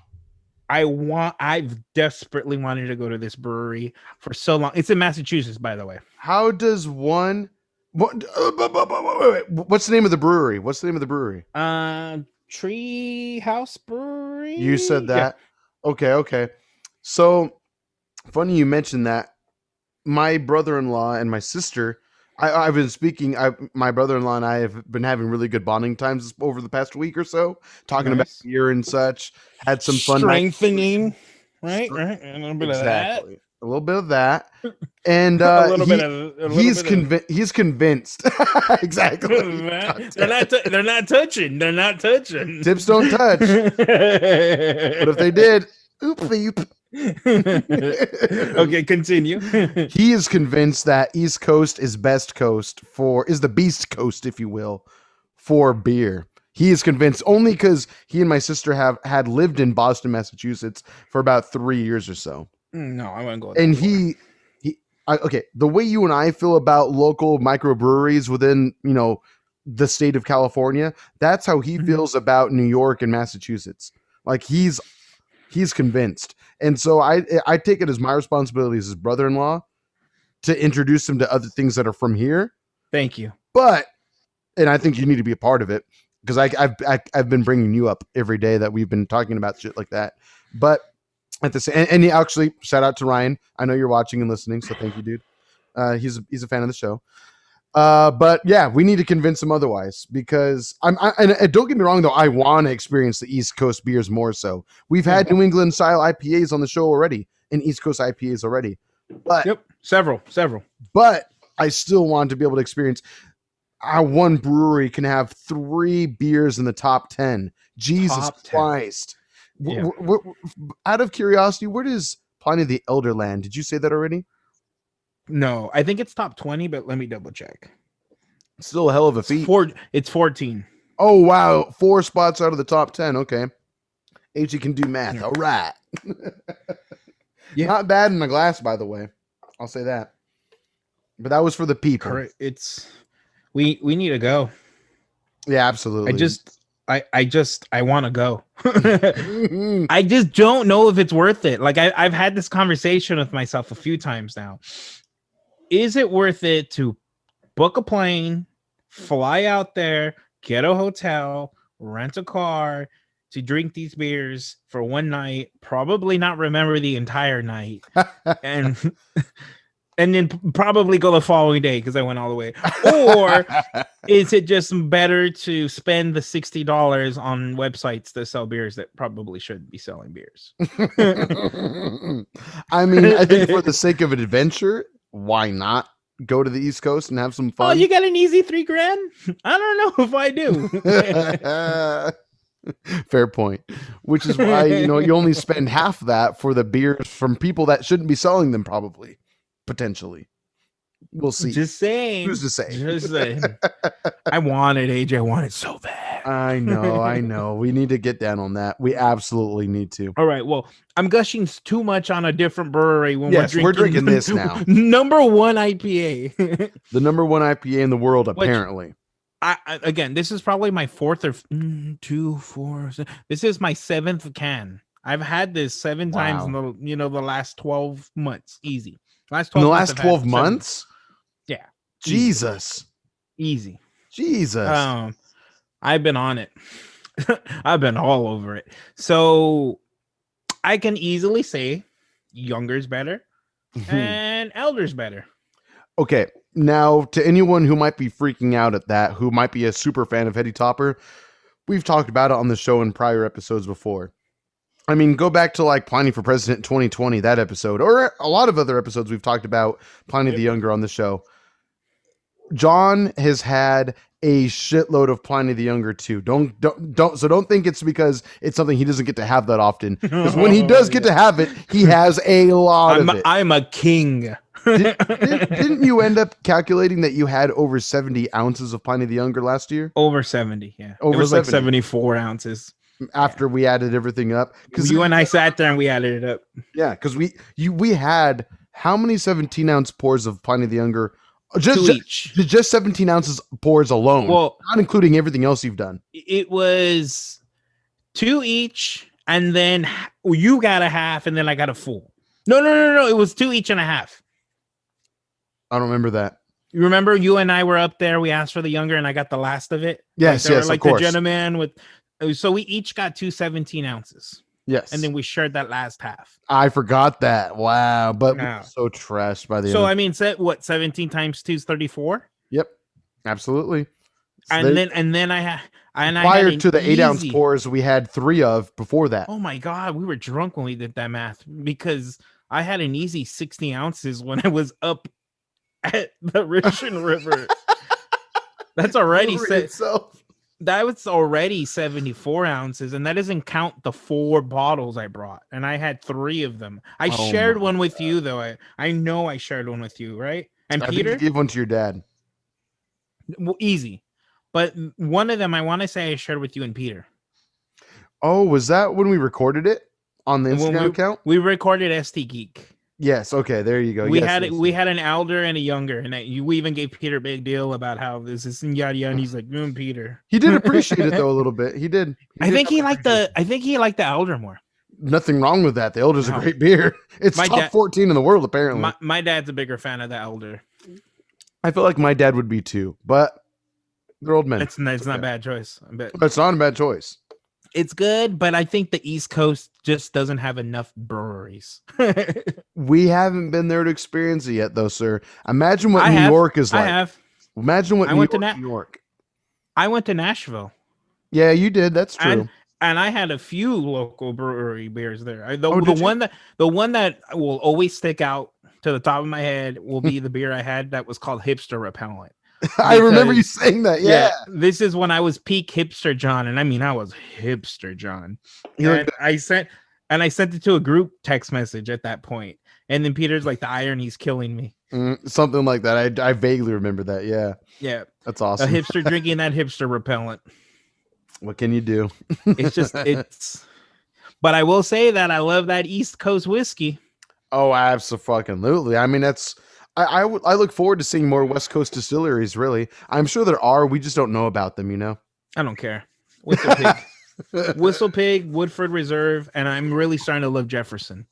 A: I've desperately wanted to go to this brewery for so long. It's in Massachusetts, by the way.
B: How does one? What? What's the name of the brewery? What's the name of the brewery?
A: Tree House Brewery.
B: You said
A: Yeah.
B: that. Okay. So funny you mentioned that. My brother-in-law and my sister. I've been speaking. My brother-in-law and I have been having really good bonding times over the past week or so, talking about
A: Nice.
B: beer and such. Had some fun nights.
A: Strengthening. Right. A little bit
B: Exactly. A little bit of that. And
A: of that.
B: he's convinced. Exactly.
A: They're not touching. They're not touching.
B: Tips don't touch. But if they did, oop.
A: Okay, continue.
B: He is convinced that East Coast is the Beast Coast, if you will, for beer. He is convinced only because he and my sister had lived in Boston, Massachusetts for about 3 years or so.
A: No, I wouldn't go.
B: And okay, the way you and I feel about local microbreweries within, the state of California, that's how he feels about New York and Massachusetts. Like he's convinced. And so I take it as my responsibility as his brother-in-law to introduce him to other things that are from here.
A: Thank you.
B: And I think you need to be a part of it because I've been bringing you up every day that we've been talking about shit like that. But at the same, and actually shout out to Ryan. I know you're watching and listening, so thank you, dude. He's a fan of the show. But yeah, we need to convince him otherwise because and don't get me wrong though, I want to experience the East Coast beers more so. We've had New England style IPAs on the show already and East Coast IPAs already. But
A: several.
B: But I still want to be able to experience how one brewery can have 3 beers in the top 10. Jesus Christ. Yeah. Out of curiosity, where does Pliny the Elder land? Did you say that already?
A: No, I think it's top 20, but let me double check.
B: Still a hell of a feat.
A: It's 14.
B: Oh, wow. 4 spots out of the top 10. Okay. HE can do math. Yeah. All right. Yeah. Not bad in the glass, by the way. I'll say that. But that was for the people.
A: Correct. We need to go.
B: Yeah, absolutely.
A: I want to go. I just don't know if it's worth it. Like I've had this conversation with myself a few times now. Is it worth it to book a plane, fly out there, get a hotel, rent a car to drink these beers for one night, probably not remember the entire night, and then probably go the following day because I went all the way? Or is it just better to spend the $60 on websites that sell beers that probably shouldn't be selling beers?
B: I mean, I think for the sake of an adventure, why not go to the East Coast and have some fun?
A: Oh, you got an easy $3,000? I don't know if I
B: do. Fair point. Which is why, you only spend half that for the beers from people that shouldn't be selling them probably. Potentially. We'll see.
A: Just saying.
B: Who's to say?
A: Just saying. I want it, AJ. I want it so bad.
B: I know. We need to get down on that. We absolutely need to.
A: All right. Well, I'm gushing too much on a different brewery when
B: we're drinking this now.
A: Number 1 IPA.
B: The number 1 IPA in the world, apparently.
A: Again, this is probably my 4th or 2, 4. This is my 7th can. I've had this 7 times in the last 12 months. Easy.
B: In the last 12 months?
A: Yeah.
B: Jesus.
A: Easy.
B: Jesus.
A: I've been on it. I've been all over it. So I can easily say younger's better and elder's better.
B: Okay, now to anyone who might be freaking out at that, who might be a super fan of Hetty Topper, we've talked about it on the show in prior episodes before. I mean, go back to like Pliny for President 2020, that episode, or a lot of other episodes we've talked about Pliny the Younger on the show. John has had a shitload of Pliny the Younger too. Don't think it's because it's something he doesn't get to have that often. Because when he does get to have it, he has a lot of it.
A: I'm a king.
B: Didn't you end up calculating that you had over 70 ounces of Pliny the Younger last year?
A: Over 70, yeah.
B: Over
A: it was
B: 70.
A: like 74 ounces.
B: After we added everything up.
A: Because you and I sat there and we added it up.
B: Yeah, because we had how many 17-ounce pours of Pliny the Younger? Just 17 ounces pours alone.
A: Well,
B: not including everything else you've done.
A: It was 2 each, and then you got a half, and then I got a full. No. It was 2 each and a half.
B: I don't remember that.
A: You remember you and I were up there. We asked for the Younger, and I got the last of it.
B: Yes, yes,
A: like
B: of course.
A: The gentleman with. So we each got 2 17 ounces.
B: Yes.
A: And then we shared that last half.
B: I forgot that. Wow. But we were so trashed by the end.
A: So, I mean, 17 times 2 is 34?
B: Yep. Absolutely. So
A: and then I had...
B: Prior to the 8-ounce pours, we had 3 of before that.
A: Oh, my God. We were drunk when we did that math because I had an easy 60 ounces when I was up at the Russian River. That's already... That was already 74 ounces, and that doesn't count the 4 bottles I brought. And I had 3 of them. I shared one with you, though. I know I shared one with you, right? And
B: I
A: Peter?
B: think you gave one to your dad.
A: Well, easy. But one of them, I want to say I shared with you and Peter.
B: Oh, was that when we recorded it on the Instagram account?
A: We recorded ST Geek.
B: Yes. Okay. There you go.
A: We had an elder and a younger, and we even gave Peter a big deal about how this is yada yada. And he's like, Peter.
B: He did appreciate it though a little bit. He did.
A: I think he liked the elder more.
B: Nothing wrong with that. The elder's a great beer. It's top 14 in the world apparently.
A: My dad's a bigger fan of the elder.
B: I feel like my dad would be too, but they're old men.
A: It's not a bad choice.
B: It's not a bad choice.
A: It's good, but I think the East Coast just doesn't have enough breweries.
B: We haven't been there to experience it yet, though, sir. Imagine what New York is like.
A: I have.
B: Imagine what New York.
A: I went to Nashville.
B: Yeah, you did. That's true.
A: And I had a few local brewery beers there. The one that will always stick out to the top of my head will be the beer I had that was called Hipster Repellent.
B: I remember you saying that. Yeah.
A: This is when I was peak hipster John, and I mean I was hipster John. I sent it to a group text message at that point, and then Peter's like, "The irony's killing me."
B: Something like that. I vaguely remember that. Yeah, that's awesome.
A: A hipster drinking that Hipster Repellent.
B: What can you do?
A: It's. But I will say that I love that East Coast whiskey.
B: Oh, absolutely. I mean, that's. I look forward to seeing more West Coast distilleries, really. I'm sure there are. We just don't know about them,
A: I don't care. Whistle Pig, Woodford Reserve, and I'm really starting to love Jefferson.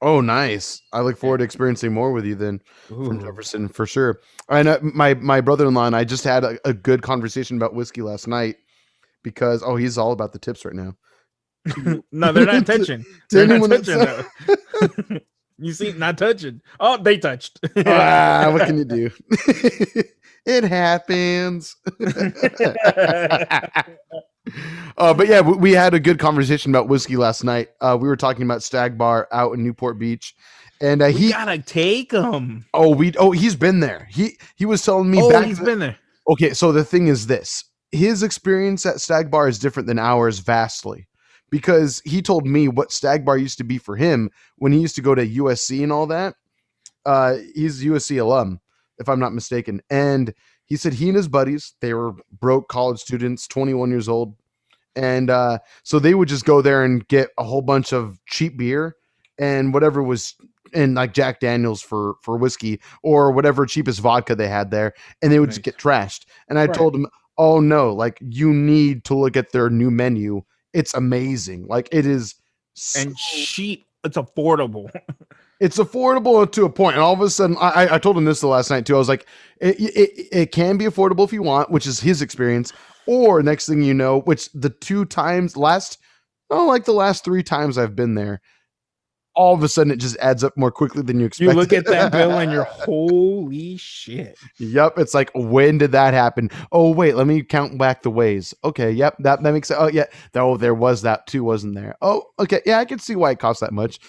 B: Oh, nice. I look forward to experiencing more with you then from Jefferson, for sure. And my brother-in-law and I just had a good conversation about whiskey last night because, he's all about the tips right now.
A: No, they're not touching. They're not touching, though. You see, not touching. Oh, they touched.
B: What can you do? It happens. But yeah, we had a good conversation about whiskey last night. We were talking about Stag Bar out in Newport Beach, and he
A: gotta take him.
B: He's been there. He was telling me.
A: He's been there.
B: Okay, so the thing is this: his experience at Stag Bar is different than ours vastly. Because he told me what Stag Bar used to be for him when he used to go to USC and all that. He's a USC alum, if I'm not mistaken. And he said he and his buddies, they were broke college students, 21 years old. And so they would just go there and get a whole bunch of cheap beer and whatever was in like Jack Daniels for whiskey or whatever cheapest vodka they had there. And they would just get trashed. And I told him, oh no, like you need to look at their new menu. It's amazing. Like it is
A: cheap. It's affordable.
B: It's affordable to a point. And all of a sudden, I told him this the last night too. I was like, it can be affordable if you want, which is his experience. Or next thing you know, which the 2 times the last 3 times I've been there, all of a sudden it just adds up more quickly than you
A: You
B: expected.
A: look at that bill and you're holy shit.
B: Yep, it's like, when did that happen? Oh wait, let me count back the ways. Okay, yep, that makes sense. Oh yeah, there was that too, wasn't there? Oh, okay, yeah, I can see why it costs that much.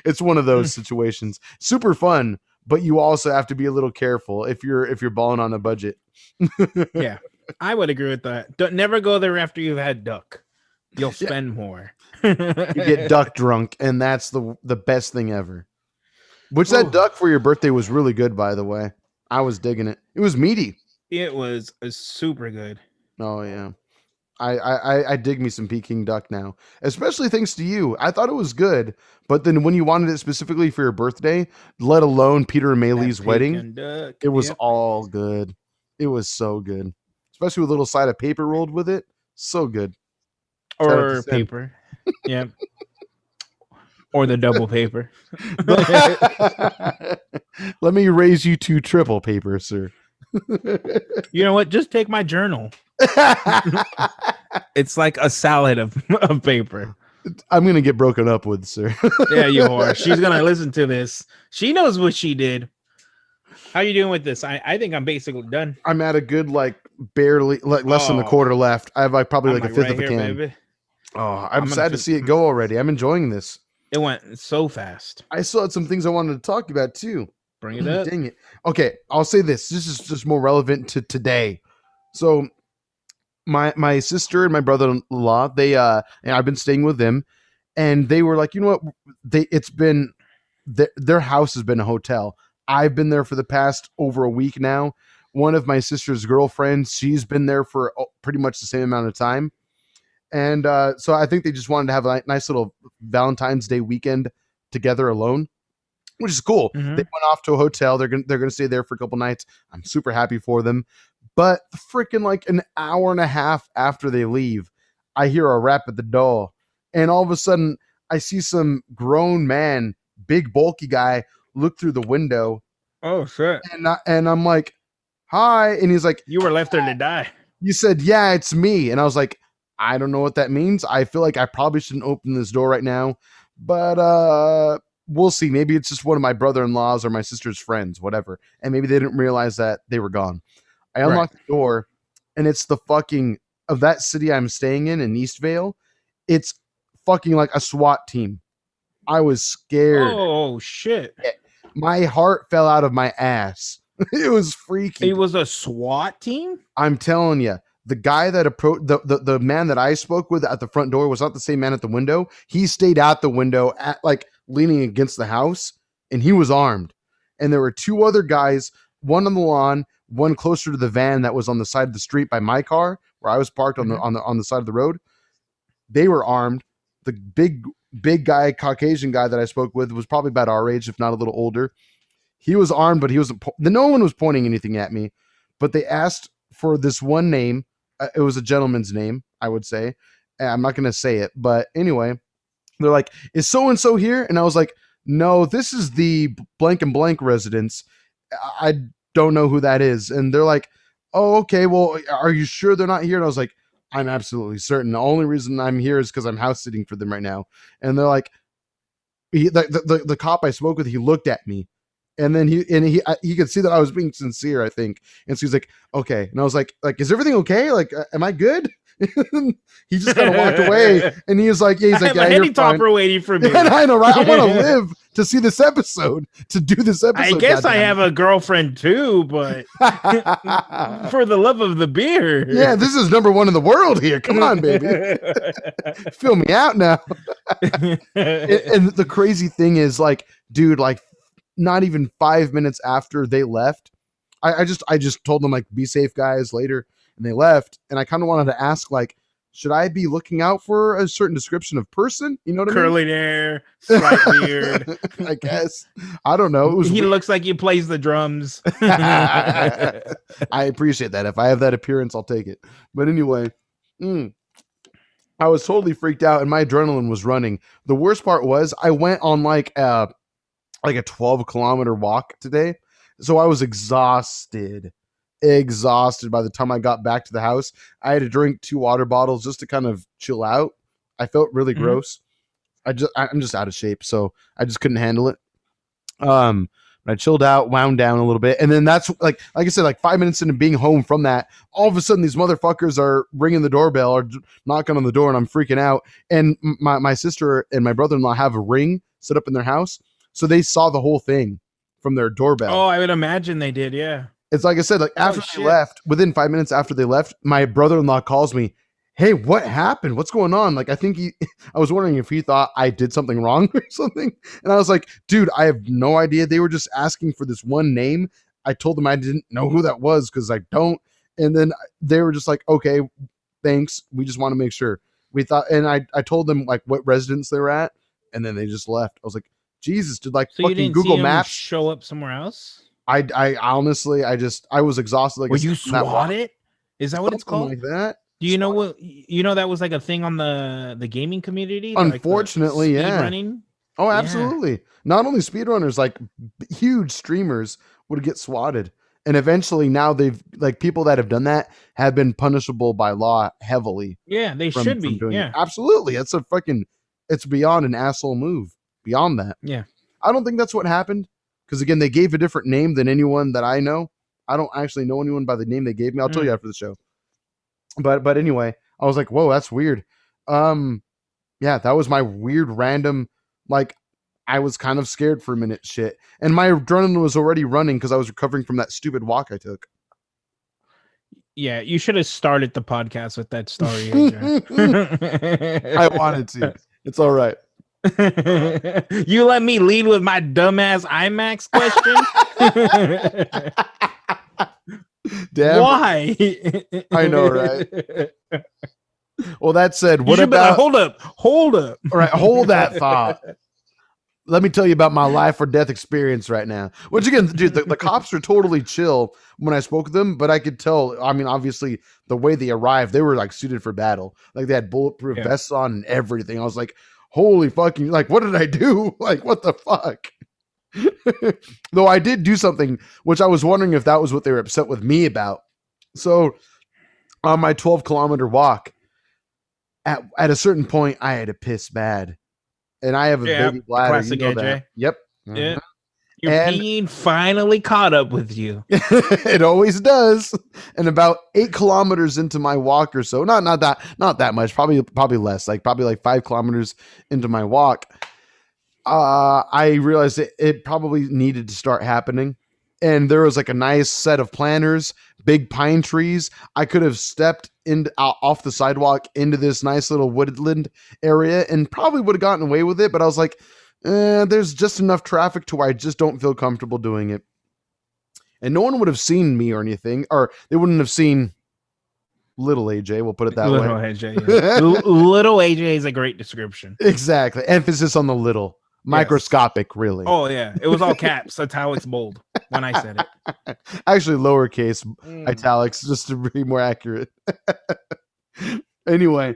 B: It's one of those situations. Super fun, but you also have to be a little careful if you're balling on a budget.
A: Yeah, I would agree with that. Don't never go there after you've had duck. You'll
B: Yeah.
A: spend more.
B: You get duck drunk, and that's the best thing ever. Which that
A: Ooh.
B: duck for your birthday was really good, by the way. I was digging it. It was meaty.
A: It was super good.
B: Oh yeah. I dig me some Peking duck now, especially thanks to you. I thought it was good, but then when you wanted it specifically for your birthday, let alone Peter and
A: That
B: Maylee's wedding,
A: Peking duck.
B: it was
A: Yep.
B: all good. It was so good, especially with a little side of paper rolled with it. So good. Shout out to
A: Or
B: Sin.
A: paper. Yep. Or the double paper.
B: Let me raise you to triple paper, sir.
A: You know what? Just take my journal. It's like a salad of paper.
B: I'm gonna get broken up with, sir.
A: Yeah, you are. She's gonna listen to this. She knows what she did. How you doing with this? I think I'm basically done.
B: I'm at a good barely less than a quarter left. I have probably
A: I'm
B: a fifth
A: right
B: of a
A: here,
B: can.
A: baby.
B: Oh, I'm
A: I'm
B: sad to see it go already. I'm enjoying this.
A: It went so fast.
B: I still had some things I wanted to talk about too.
A: Bring it up.
B: Dang it. Okay, I'll say this. This is just more relevant to today. So my sister and my brother-in-law, they and I've been staying with them, and they were like, you know what? It's been their house has been a hotel. I've been there for the past over a week now. One of my sister's girlfriends, she's been there for pretty much the same amount of time. And so I think they just wanted to have a nice little Valentine's Day weekend together alone, which is cool.
A: Mhm.
B: They went off to a hotel. They're gonna stay there for a couple nights. I'm super happy for them. But freaking an hour and a half after they leave, I hear a rap at the door, and all of a sudden I see some grown man, big bulky guy, look through the window,
A: Oh shit!
B: and I'm like, "Hi," and he's like,
A: You were left there to die.
B: "You said, yeah, it's me," and I was like, I don't know what that means. I feel like I probably shouldn't open this door right now, but we'll see. Maybe it's just one of my brother-in-laws or my sister's friends, whatever. And maybe they didn't realize that they were gone. I unlocked the door, and it's the fucking of that city I'm staying in Eastvale. It's fucking like a SWAT team. I was scared.
A: Oh shit!
B: My heart fell out of my ass. It was freaky.
A: It was a SWAT team.
B: I'm telling you. The guy that approached the man that I spoke with at the front door was not the same man at the window. He stayed out the window at leaning against the house, and he was armed. And there were two other guys, one on the lawn, one closer to the van that was on the side of the street by my car, where I was parked on the side of the road. They were armed. The big guy, Caucasian guy that I spoke with was probably about our age, if not a little older. He was armed, but he wasn't. No one was pointing anything at me, but they asked for this one name. It was a gentleman's name, I would say. I'm not going to say it, but anyway, they're like, "Is so and so here?" And I was like, "No, this is the blank and blank residence. I don't know who that is." And they're like, "Oh, okay. Well, are you sure they're not here?" And I was like, "I'm absolutely certain. The only reason I'm here is because I'm house sitting for them right now." And they're like, the cop I spoke with, he looked at me. And then he could see that I was being sincere, I think. And so he's like, "Okay." And I was like, "Is everything okay? Am I good?" He just kind of walked away, and he was like, "Yeah." He's like,
A: I have
B: "Yeah,
A: a
B: you're
A: heady
B: fine."
A: topper waiting for me.
B: And I know, right? I want to live to see this episode, to do this episode.
A: I guess I have a girlfriend too, but for the love of the beer.
B: Yeah, this is number one in the world here. Come on, baby. Fill me out now. And the crazy thing is, dude, not even 5 minutes after they left, I just told them be safe, guys, later, and they left. And I kind of wanted to ask, should I be looking out for a certain description of person? You know what I mean?
A: Curly hair, slight beard.
B: I guess. I don't know.
A: He looks like he plays the drums.
B: I appreciate that. If I have that appearance, I'll take it. But anyway, I was totally freaked out, and my adrenaline was running. The worst part was I went on a 12-kilometer walk today. So I was exhausted by the time I got back to the house. I had to drink 2 water bottles just to kind of chill out. I felt really gross. I'm just out of shape, so I just couldn't handle it. But I chilled out, wound down a little bit, and then that's like I said, like 5 minutes into being home from that, all of a sudden these motherfuckers are ringing the doorbell or knocking on the door, and I'm freaking out. And my sister and my brother-in-law have a ring set up in their house, so they saw the whole thing from their doorbell.
A: Oh, I would imagine they did. Yeah.
B: It's like I said, like after they left, within 5 minutes after they left, my brother-in-law calls me, "Hey, what happened? What's going on?" Like, I think I was wondering if he thought I did something wrong or something. And I was like, dude, I have no idea. They were just asking for this one name. I told them I didn't know who that was because I don't. And then they were just like, okay, thanks. We just want to make sure. We thought, and I told them like what residence they were at, and then they just left. I was like, Jesus, did like
A: So you
B: fucking
A: didn't
B: Google
A: see him
B: Maps
A: show up somewhere else?
B: I honestly, I was exhausted. Like,
A: Were you swatted? Is that what it's called?
B: Like that?
A: Do you know what? You know that was like a thing on the gaming community.
B: Unfortunately,
A: like
B: yeah.
A: running.
B: Oh, absolutely. Yeah. Not only speedrunners, like huge streamers would get swatted, and eventually now they've like people that have done that have been punishable by law heavily.
A: Yeah, they should be. Yeah,
B: it. Absolutely. It's a fucking. It's beyond an asshole move. Beyond that.
A: Yeah.
B: I don't think that's what happened. Because again, they gave a different name than anyone that I know. I don't actually know anyone by the name they gave me. I'll tell you after the show. But anyway, I was like, whoa, that's weird. Yeah, that was my weird random, like, I was kind of scared for a minute shit. And my adrenaline was already running because I was recovering from that stupid walk I took.
A: Yeah, you should have started the podcast with that story.
B: I wanted to. It's all right.
A: You let me lead with my dumbass IMAX question.
B: Damn.
A: Why?
B: I know, right? Well, that said, what about?
A: Like, hold up.
B: All right, hold that thought. Let me tell you about my life or death experience right now. Which again, dude, the cops are totally chill when I spoke to them, but I could tell. I mean, obviously, the way they arrived, they were like suited for battle. Like they had bulletproof vests on and everything. I was like, holy fucking, like, what did I do? Like, what the fuck? Though I did do something, which I was wondering if that was what they were upset with me about. So on my 12-kilometer walk, at a certain point, I had to piss bad. And I have a baby bladder.
A: Classic AJ.
B: Yep.
A: Yeah. Your peeing finally caught up with you.
B: It always does. And about 8 kilometers into my walk or so, not that much, probably less, probably like 5 kilometers into my walk, I realized it probably needed to start happening. And there was like a nice set of planters, big pine trees. I could have stepped off the sidewalk into this nice little woodland area and probably would have gotten away with it. But I was like, there's just enough traffic to where I just don't feel comfortable doing it. And no one would have seen me or anything, or they wouldn't have seen little AJ. We'll put it that way.
A: AJ, yeah. Little AJ is a great description.
B: Exactly. Emphasis on the little. Microscopic, really.
A: Oh, yeah. It was all caps, italics, bold when I said it.
B: Actually, lowercase italics, just to be more accurate. Anyway,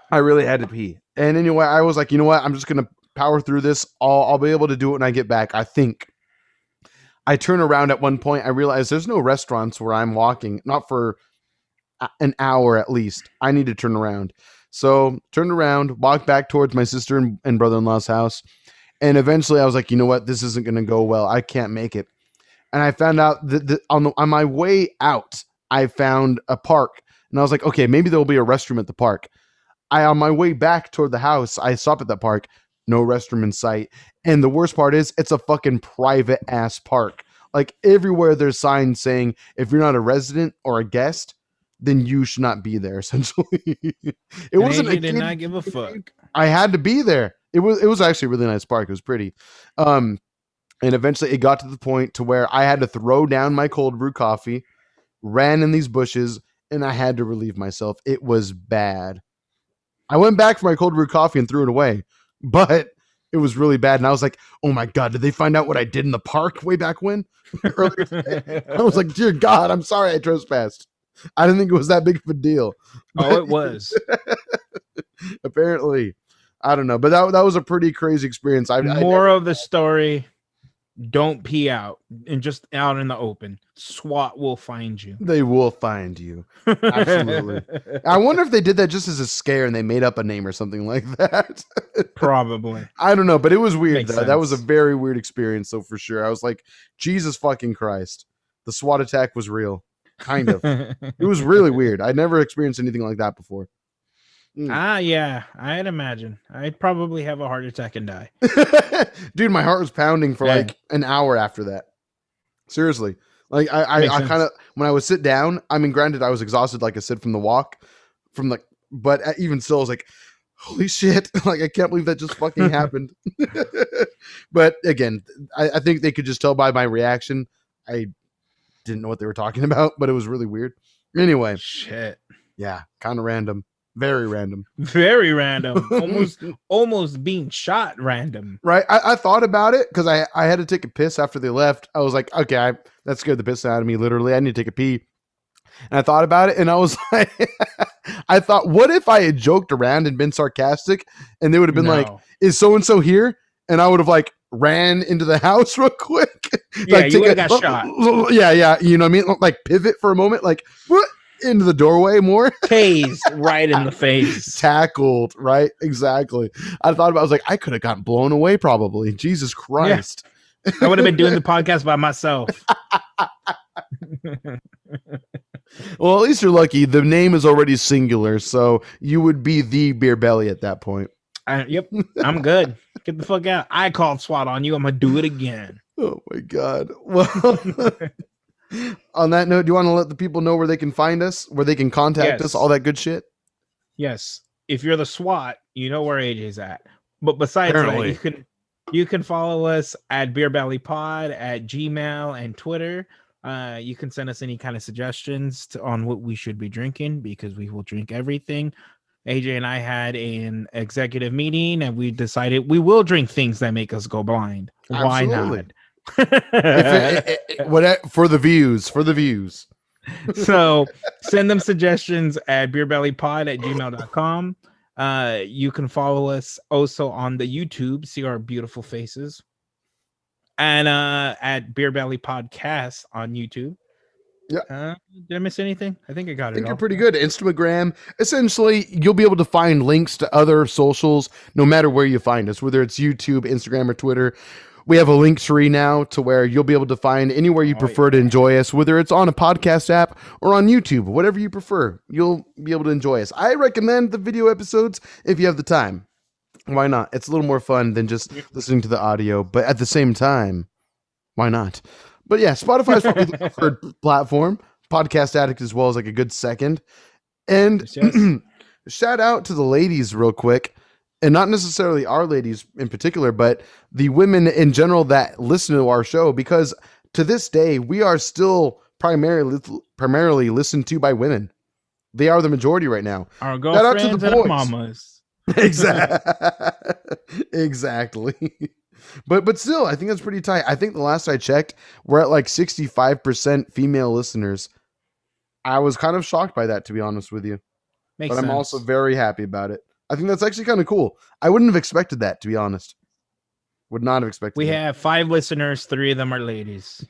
B: I really had to pee. And anyway, I was like, you know what? I'm just going to power through this. I'll be able to do it when I get back, I think. I turn around at one point. I realize there's no restaurants where I'm walking, not for an hour at least. I need to turn around. So turned around, walked back towards my sister and brother-in-law's house. And eventually I was like, you know what? This isn't going to go well. I can't make it. And I found out that on my way out, I found a park. And I was like, okay, maybe there'll be a restroom at the park. On my way back toward the house, I stop at that park. No restroom in sight. And the worst part is it's a fucking private ass park. Like everywhere there's signs saying, if you're not a resident or a guest, then you should not be there, essentially. It wasn't.
A: I did not give a fuck.
B: I had to be there. It was actually a really nice park. It was pretty. And eventually it got to the point to where I had to throw down my cold brew coffee, ran in these bushes, and I had to relieve myself. It was bad. I went back for my cold brew coffee and threw it away, but it was really bad. And I was like, oh my God, did they find out what I did in the park way back when? Earlier today? I was like, dear God, I'm sorry I trespassed. I didn't think it was that big of a deal.
A: Oh, it was.
B: Apparently. I don't know. But that was a pretty crazy experience.
A: More of the story don't pee out and just out in the open. SWAT will find you.
B: They will find you. Absolutely. I wonder if they did that just as a scare and they made up a name or something like that.
A: Probably.
B: I don't know, but it was weird
A: Makes
B: though. That was a
A: sense.
B: very weird experience, though, for sure. I was like, Jesus fucking Christ. The SWAT attack was real. Kind of. It was really weird. I'd never experienced anything like that before.
A: Yeah, I'd imagine. I'd probably have a heart attack and die.
B: Dude, my heart was pounding for like an hour after that. Seriously. Like I kind of, when I would sit down, I mean, granted, I was exhausted, like I said, from the walk, but even still, I was like, holy shit. Like, I can't believe that just fucking happened. But again, I think they could just tell by my reaction. I didn't know what they were talking about, but it was really weird. Anyway.
A: Shit.
B: Yeah. Kind of random. Very random.
A: Very random. almost being shot random.
B: Right. I thought about it because I had to take a piss after they left. I was like, okay, that scared the piss out of me. Literally, I need to take a pee. And I thought about it and I was like, I thought, what if I had joked around and been sarcastic and they would have been like, is so-and-so here? And I would have like ran into the house real quick.
A: Yeah,
B: like,
A: you would have got shot.
B: Yeah. You know what I mean? Like pivot for a moment, like what? Into the doorway more.
A: Tased right in the face.
B: Tackled, right? Exactly. I thought about, I was like, I could have gotten blown away probably. Jesus Christ.
A: Yeah. I would have been doing the podcast by myself.
B: Well, at least you're lucky. The name is already singular, so you would be the beer belly at that point.
A: Yep. I'm good. Get the fuck out. I called SWAT on you. I'm going to do it again.
B: Oh my God. Well, on that note, do you want to let the people know where they can find us, where they can contact us, all that good shit?
A: Yes. If you're the SWAT, you know where AJ's at. But besides that, you can follow us at Beer Belly Pod at Gmail and Twitter. You can send us any kind of suggestions on what we should be drinking because we will drink everything. AJ and I had an executive meeting and we decided we will drink things that make us go blind. Why not?
B: For the views.
A: So send them suggestions at beerbellypod@gmail.com. You can follow us also on the YouTube, see our beautiful faces, and at Beer Belly Podcast on YouTube.
B: Yeah.
A: Did I miss anything? I think I got it. I think
B: you're pretty good. Instagram. Essentially, you'll be able to find links to other socials no matter where you find us, whether it's YouTube, Instagram, or Twitter. We have a link tree now to where you'll be able to find anywhere you prefer to enjoy us, whether it's on a podcast app or on YouTube, whatever you prefer. You'll be able to enjoy us. I recommend the video episodes if you have the time. Why not? It's a little more fun than just listening to the audio, but at the same time, why not? But yeah, Spotify is probably the preferred platform. Podcast Addict as well is like a good second. And shout out to the ladies real quick. And not necessarily our ladies in particular, but the women in general that listen to our show, because to this day, we are still primarily listened to by women. They are the majority right now.
A: Our girlfriends and our mamas.
B: Exactly. But still, I think that's pretty tight. I think the last I checked, we're at like 65% female listeners. I was kind of shocked by that, to be honest with you. But I'm also very happy about it. I think that's actually kind of cool. I wouldn't have expected that, to be honest. Would not have expected
A: We have 5 listeners. 3 of them are ladies.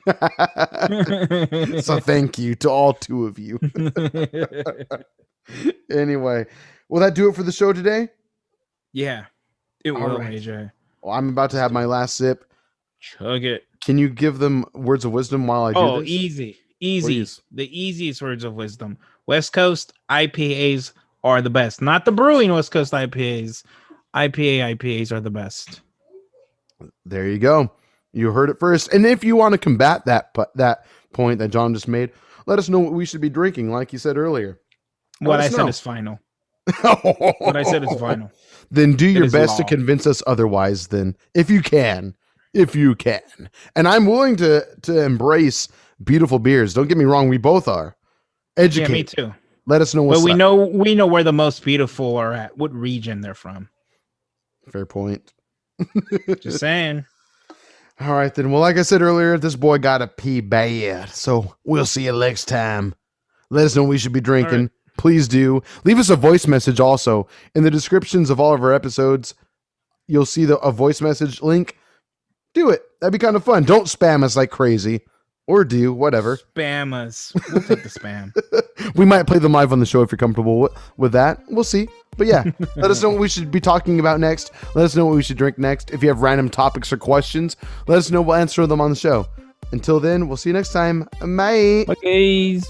B: So thank you to all 2 of you. Anyway, will that do it for the show today?
A: Yeah, it will, AJ.
B: Well, I'm about to have my last sip.
A: Chug it.
B: Can you give them words of wisdom while I do this?
A: Easy. Please. The easiest words of wisdom. West Coast IPAs are the best. Not the brewing West Coast IPAs. IPAs are the best.
B: There you go. You heard it first. And if you want to combat that point that John just made, let us know what we should be drinking, like you said earlier.
A: What I said is final. What I said is final.
B: Then do your best to convince us otherwise, then, if you can. And I'm willing to embrace beautiful beers. Don't get me wrong, we both are. Educate.
A: Yeah, me too.
B: Let us know what's
A: up. We know where the most beautiful are at, what region they're from.
B: Fair point.
A: Just saying.
B: All right, then. Well, like I said earlier, this boy got a pee bad. So we'll see you next time. Let us know what we should be drinking. Right. Please do. Leave us a voice message also. In the descriptions of all of our episodes, you'll see a voice message link. Do it. That'd be kind of fun. Don't spam us like crazy. Or do, whatever.
A: Spam us. We'll take the spam.
B: We might play them live on the show if you're comfortable with that. We'll see. But yeah, let us know what we should be talking about next. Let us know what we should drink next. If you have random topics or questions, let us know. We'll answer them on the show. Until then, we'll see you next time. Bye.
A: Bye, guys.